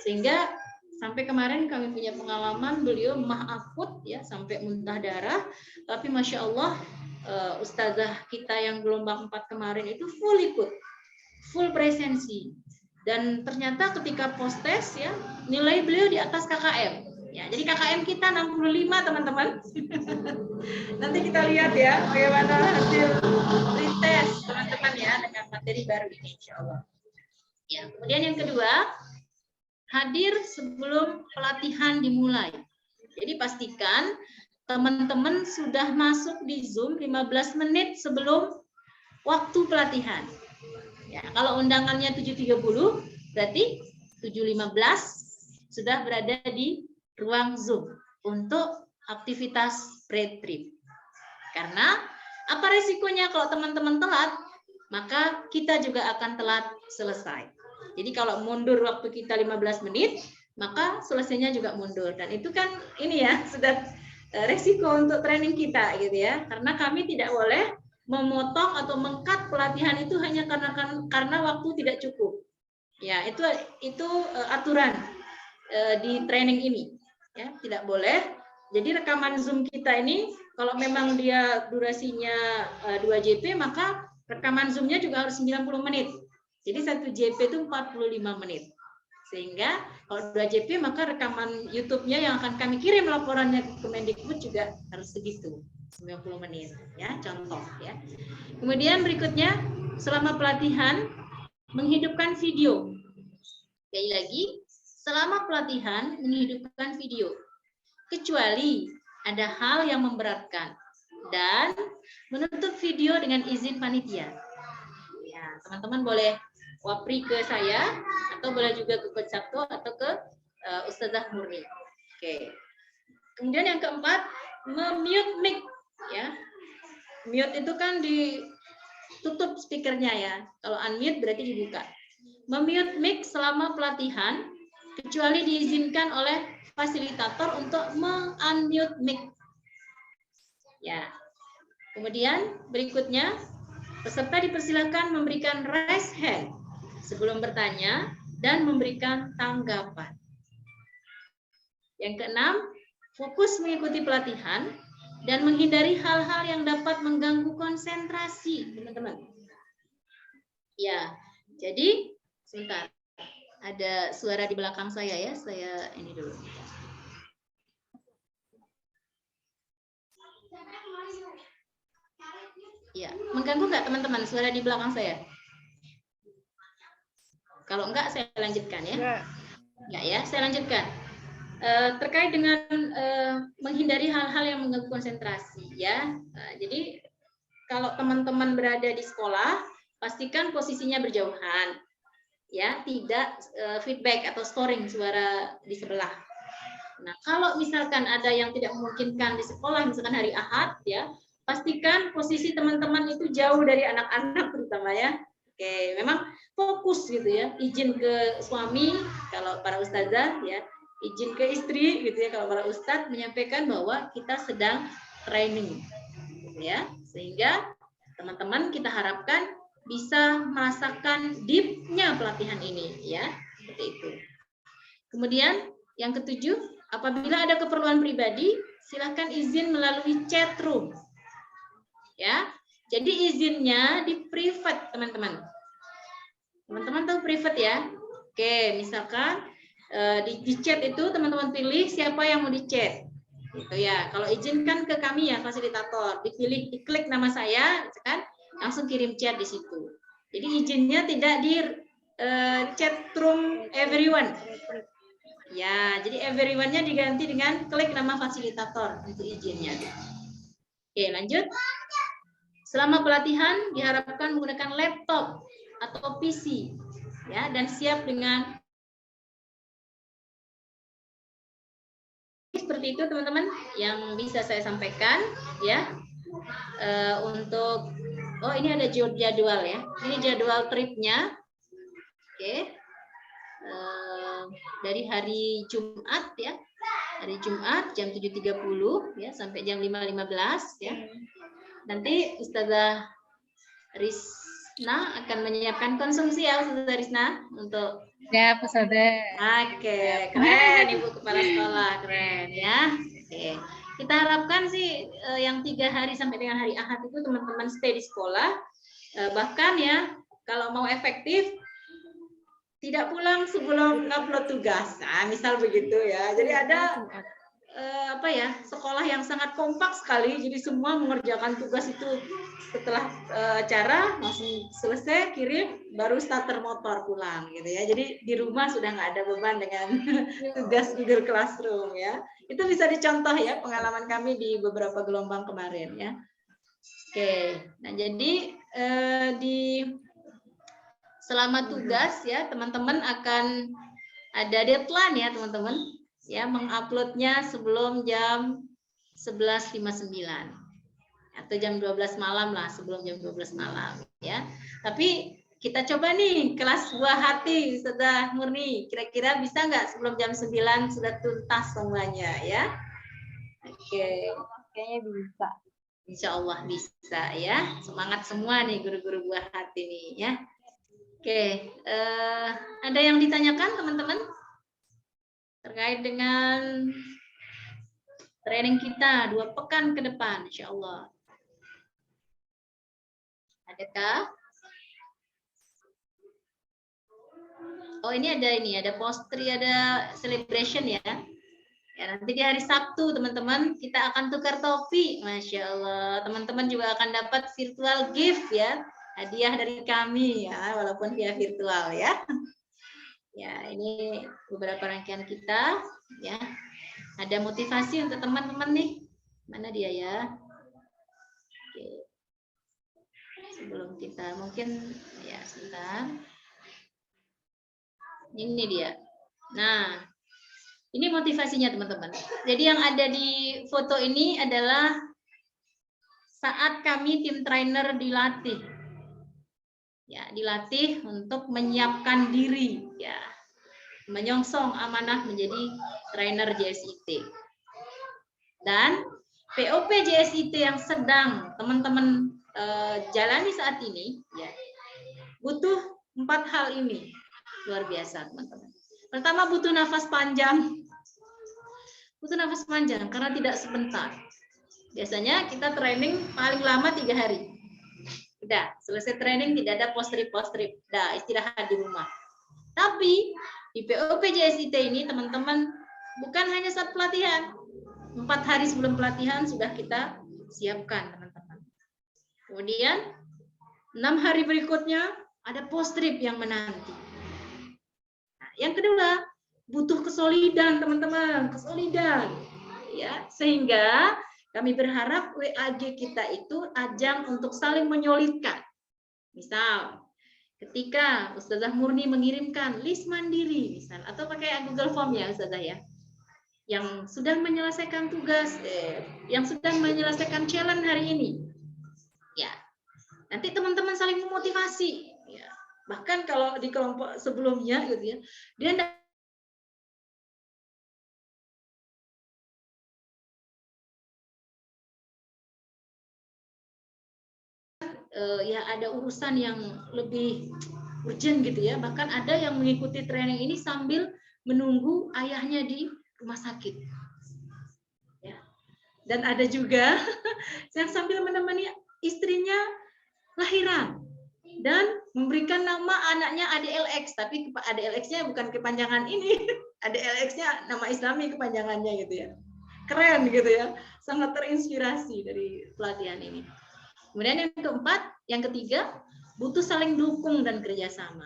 Sehingga sampai kemarin kami punya pengalaman beliau mah akut ya sampai muntah darah, tapi Masya Allah ustazah kita yang gelombang 4 kemarin itu full ikut, full presensi. Dan ternyata ketika post test ya nilai beliau di atas KKM. Ya, jadi KKM kita 65 teman-teman. Nanti kita lihat ya bagaimana hasil pretest teman-teman ya dengan materi baru ini insyaallah. Ya, kemudian yang kedua, hadir sebelum pelatihan dimulai. Jadi pastikan teman-teman sudah masuk di Zoom 15 menit sebelum waktu pelatihan. Ya, kalau undangannya 7.30 berarti 7.15 sudah berada di ruang Zoom untuk aktivitas pre-trip. Karena apa resikonya kalau teman-teman telat, maka kita juga akan telat selesai. Jadi kalau mundur waktu kita 15 menit, maka selesainya juga mundur. Dan itu kan ini ya, sudah resiko untuk training kita gitu ya. Karena kami tidak boleh memotong atau meng-cut pelatihan itu hanya karena waktu tidak cukup. Ya, itu aturan di training ini. Ya, tidak boleh. Jadi rekaman Zoom kita ini kalau memang dia durasinya 2 JP, maka rekaman Zoom-nya juga harus 90 menit. Jadi 1 JP itu 45 menit. Sehingga kalau 2 JP maka rekaman YouTube-nya yang akan kami kirim laporannya ke Kemendikbud juga harus segitu, 90 menit ya, contoh ya. Kemudian berikutnya selama pelatihan menghidupkan video. Sekali lagi, selama pelatihan menghidupkan video. Kecuali ada hal yang memberatkan dan menutup video dengan izin panitia. Ya, teman-teman boleh wapri ke saya atau boleh juga ke Coach Sabto atau ke Ustazah Murni. Oke. Kemudian yang keempat, memute mic ya. Mute itu kan ditutup speakernya ya. Kalau unmute berarti dibuka. Memute mic selama pelatihan kecuali diizinkan oleh fasilitator untuk me-unmute mic. Ya. Kemudian berikutnya peserta dipersilakan memberikan raise hand sebelum bertanya dan memberikan tanggapan. Yang keenam, fokus mengikuti pelatihan dan menghindari hal-hal yang dapat mengganggu konsentrasi, teman-teman. Ya, jadi sebentar. Ada suara di belakang saya ya, saya ini dulu. Ya, mengganggu nggak teman-teman suara di belakang saya? Kalau enggak, saya lanjutkan ya. Enggak ya, saya lanjutkan. Terkait dengan menghindari hal-hal yang mengganggu konsentrasi ya. Jadi kalau teman-teman berada di sekolah, pastikan posisinya berjauhan. Ya, tidak feedback atau scoring suara di sebelah. Nah, kalau misalkan ada yang tidak memungkinkan di sekolah, misalkan hari Ahad ya, pastikan posisi teman-teman itu jauh dari anak-anak terutama ya. Oke, memang fokus gitu ya. Izin ke suami kalau para ustazah ya, izin ke istri gitu ya kalau para ustadz, menyampaikan bahwa kita sedang training gitu ya. Sehingga teman-teman kita harapkan bisa merasakan deep-nya pelatihan ini ya, seperti itu. Kemudian yang ketujuh, apabila ada keperluan pribadi, silakan izin melalui chat room. Ya. Jadi izinnya di private, teman-teman. Teman-teman tahu private ya? Oke, misalkan di chat itu teman-teman pilih siapa yang mau di chat. Gitu ya. Kalau izinkan ke kami ya fasilitator, dipilih, diklik nama saya, kan? Langsung kirim chat di situ. Jadi izinnya tidak di chat room everyone. Ya, jadi everyone-nya diganti dengan klik nama fasilitator untuk izinnya. Oke, lanjut. Selama pelatihan diharapkan menggunakan laptop atau PC ya, dan siap dengan seperti itu teman-teman yang bisa saya sampaikan ya. Untuk ini ada jadwal ya. Ini jadwal tripnya. Oke. Dari hari Jumat ya. Hari Jumat jam 7.30 ya sampai jam 5.15 ya. Nanti Ustazah Risna akan menyiapkan konsumsi ya Ustazah Risna untuk Ya, Ustazah. Oke, keren Ibu Kepala Sekolah, keren ya. Oke. Kita harapkan sih yang 3 hari sampai dengan hari Ahad itu teman-teman stay di sekolah. Bahkan ya, kalau mau efektif, tidak pulang sebelum upload tugas. Nah, misal begitu ya. Jadi ada sekolah yang sangat kompak sekali. Jadi semua mengerjakan tugas itu setelah acara langsung selesai kirim, baru starter motor pulang gitu ya. Jadi di rumah sudah nggak ada beban dengan tugas Google Classroom ya. Itu bisa dicontoh ya pengalaman kami di beberapa gelombang kemarin ya. Oke, nah jadi di selama tugas ya teman-teman akan ada deadline ya teman-teman ya, menguploadnya sebelum jam 11.59 atau jam 12 malam lah, sebelum jam 12 malam ya. Tapi kita coba nih kelas buah hati sudah Murni, kira-kira bisa nggak sebelum jam 9 sudah tuntas semuanya ya? Oke, Kayaknya bisa. Insya Allah bisa ya. Semangat semua nih guru-guru buah hati nih ya. Oke, ada yang ditanyakan teman-teman terkait dengan training kita 2 pekan ke depan, insya Allah. Adakah? Oh ini ada postri, ada celebration ya. Ya nanti di hari Sabtu teman-teman kita akan tukar topi, masya Allah. Teman-teman juga akan dapat virtual gift ya, hadiah dari kami ya, walaupun via virtual ya. Ya ini beberapa rangkaian kita ya. Ada motivasi untuk teman-teman nih. Mana dia ya? Oke. Sebelum kita mungkin ya sebentar. Ini dia. Nah, ini motivasinya teman-teman. Jadi yang ada di foto ini adalah saat kami tim trainer dilatih. Ya, dilatih untuk menyiapkan diri ya. Menyongsong amanah menjadi trainer JSIT. Dan POP JSIT yang sedang teman-teman jalani saat ini ya, butuh 4 hal ini. Luar biasa teman-teman. Pertama butuh nafas panjang. Butuh nafas panjang karena tidak sebentar. Biasanya kita training paling lama 3 hari. Udah, selesai training tidak ada post-trip. Udah, istirahat di rumah. Tapi di POP JSIT ini teman-teman bukan hanya saat pelatihan. 4 hari sebelum pelatihan sudah kita siapkan teman-teman. Kemudian 6 hari berikutnya ada post-trip yang menanti. Nah, yang kedua butuh kesolidan teman-teman, kesolidan. Ya, sehingga kami berharap WAG kita itu ajang untuk saling menyolidkan. Misal, ketika Ustazah Murni mengirimkan list mandiri, misal, atau pakai Google Form ya Ustazah ya, yang sudah menyelesaikan tugas, yang sudah menyelesaikan challenge hari ini, ya, nanti teman-teman saling memotivasi. Ya. Bahkan kalau di kelompok sebelumnya, gitu ya, dia ya ada urusan yang lebih urgent gitu ya, bahkan ada yang mengikuti training ini sambil menunggu ayahnya di rumah sakit ya. Dan ada juga yang sambil menemani istrinya lahiran dan memberikan nama anaknya ADLX, tapi ADLX-nya bukan kepanjangan ini, ADLX-nya nama Islami kepanjangannya gitu ya. Keren gitu ya, sangat terinspirasi dari pelatihan ini. Kemudian yang keempat, yang ketiga, butuh saling dukung dan kerjasama.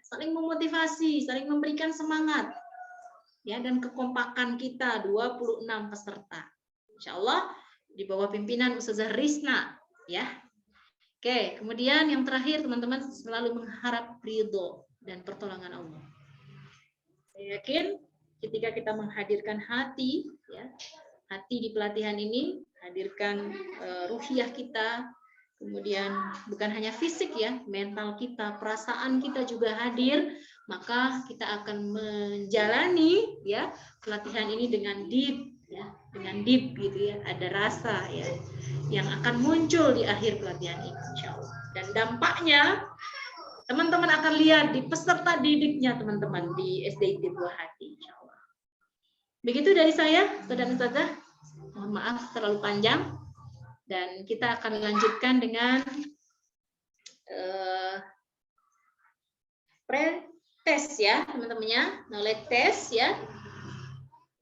Saling memotivasi, saling memberikan semangat. Ya, dan kekompakan kita 26 peserta. Insya Allah di bawah pimpinan Ustazah Risna. Ya. Oke, kemudian yang terakhir teman-teman selalu mengharap ridho dan pertolongan Allah. Saya yakin ketika kita menghadirkan hati, ya, hati di pelatihan ini, hadirkan ruhiyah kita, kemudian bukan hanya fisik ya, mental kita, perasaan kita juga hadir, maka kita akan menjalani ya pelatihan ini dengan deep ya, dengan deep gitu ya, ada rasa ya yang akan muncul di akhir pelatihan ini insyaallah. Dan dampaknya teman-teman akan lihat di peserta didiknya teman-teman di SDIT Buah Hati insyaallah. Begitu dari saya, saudara-saudara. Mohon maaf terlalu panjang, dan kita akan lanjutkan dengan pre-test ya teman-temannya, knowledge test ya.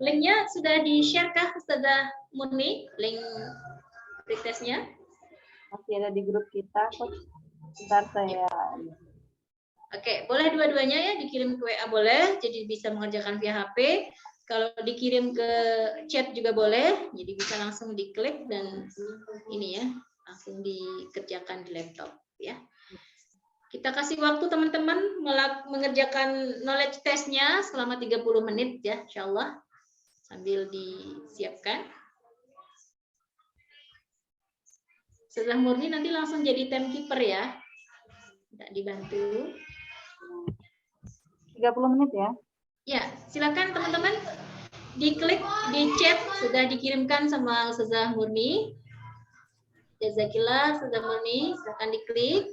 Linknya sudah di-share kah Ustazah Murni, link pre-testnya? Masih ada di grup kita, Coach. Bentar saya. Oke, boleh dua-duanya ya, dikirim ke WA boleh, jadi bisa mengerjakan via HP. Kalau dikirim ke chat juga boleh, jadi bisa langsung diklik dan ini ya, langsung dikerjakan di laptop ya. Kita Kita kasih waktu teman-teman mengerjakan knowledge testnya selama 30 menit ya, insya Allah. Sambil disiapkan. Setelah Murni nanti langsung jadi timekeeper ya. Tidak dibantu. 30 menit ya. Ya, silakan teman-teman. Diklik di chat, sudah dikirimkan sama Ustazah Murni. Jazakillah Ustazah Murni, silakan diklik.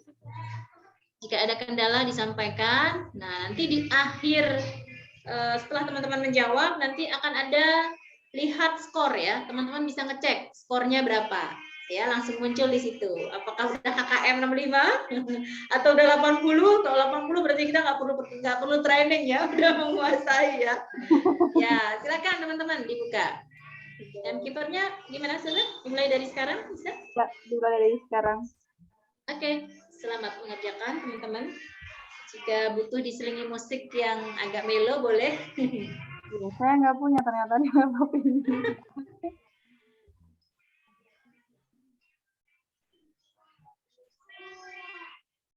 Jika ada kendala disampaikan. Nah, nanti di akhir setelah teman-teman menjawab, nanti akan ada lihat skor ya. Teman-teman bisa ngecek skornya berapa. Ya, langsung muncul di situ. Apakah udah HKM 65 atau udah 80? Kalau 80 berarti kita nggak perlu training ya, udah menguasai ya. Ya, silakan teman-teman dibuka. Dan kipernya gimana sih? Dimulai dari sekarang bisa? Ya, dimulai dari sekarang. Oke, selamat mengerjakan teman-teman. Jika butuh diselingi musik yang agak melo boleh. Ya, saya nggak punya ternyata di laptop ini.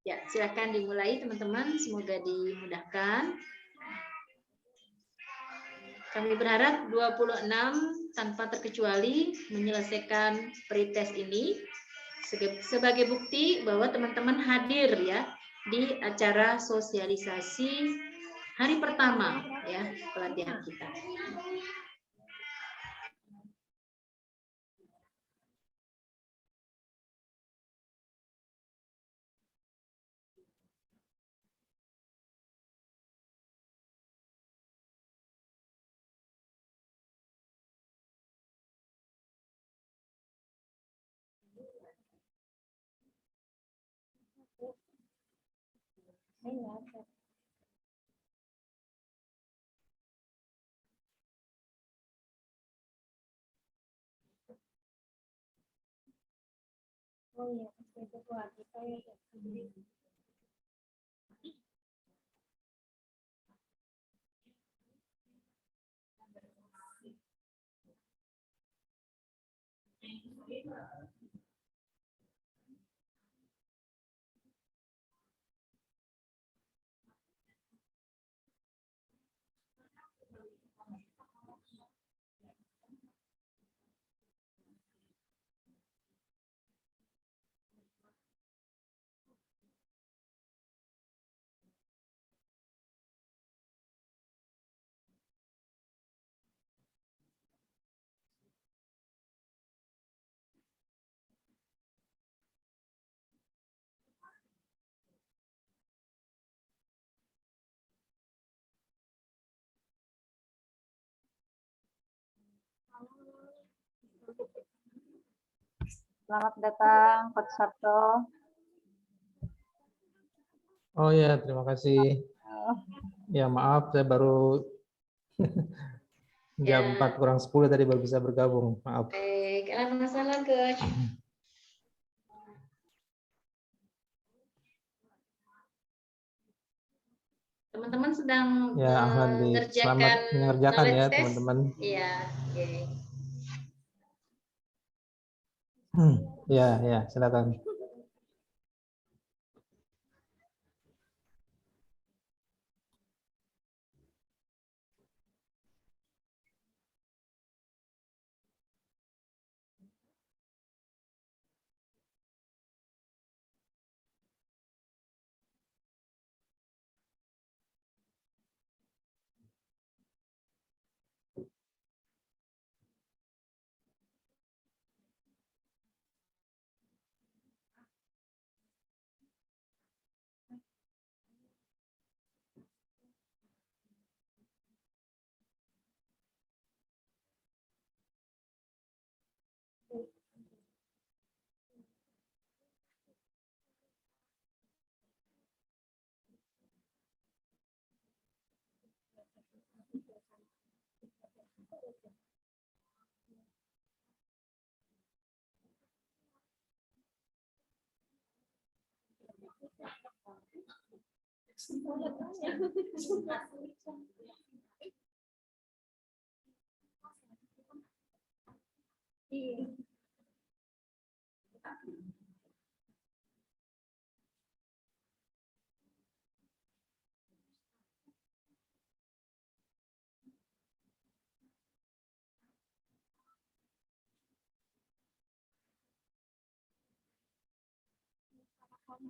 Ya, silakan dimulai teman-teman. Semoga dimudahkan. Kami berharap 26 tanpa terkecuali menyelesaikan pretest ini sebagai bukti bahwa teman-teman hadir ya di acara sosialisasi hari pertama ya pelatihan kita. Selamat datang, Coach Sabto. Oh ya, terima kasih. Ya maaf, saya baru jam 4 kurang 10 tadi baru bisa bergabung. Maaf. Baik, ada masalah Coach. Teman-teman sedang Ya, selamat mengerjakan ya teman-teman. Iya, oke. Ya, silakan. Kepada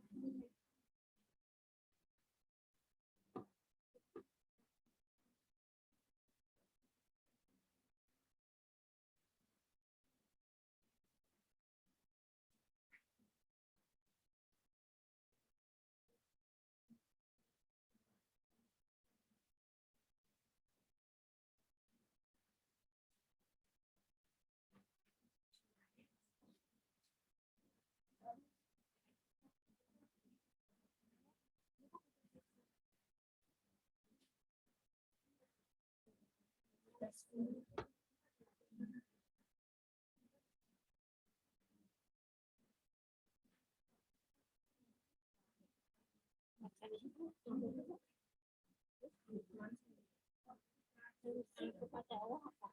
Allah apa?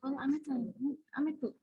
Oh, amit tuh.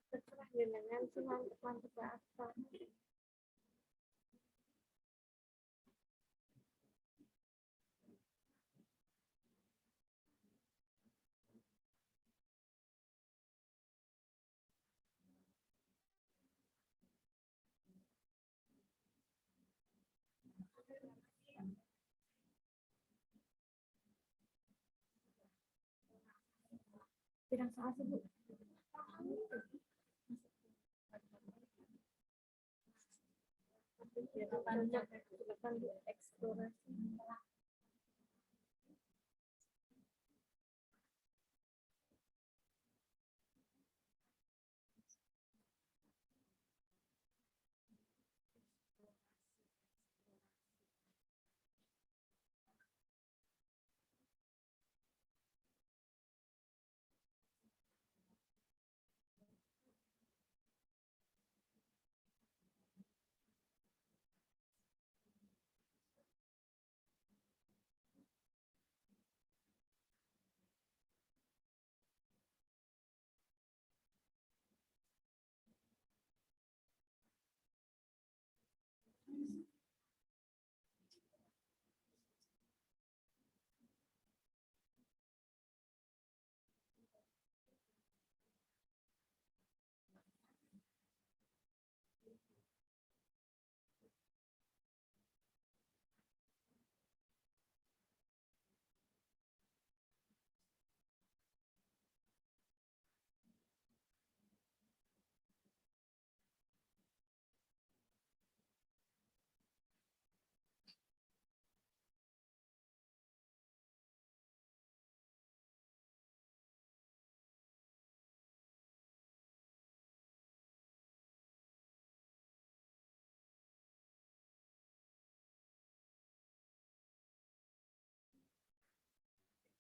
Terserah dengan mantep apa. Tidak salah sih, Bu. Eksplorasi.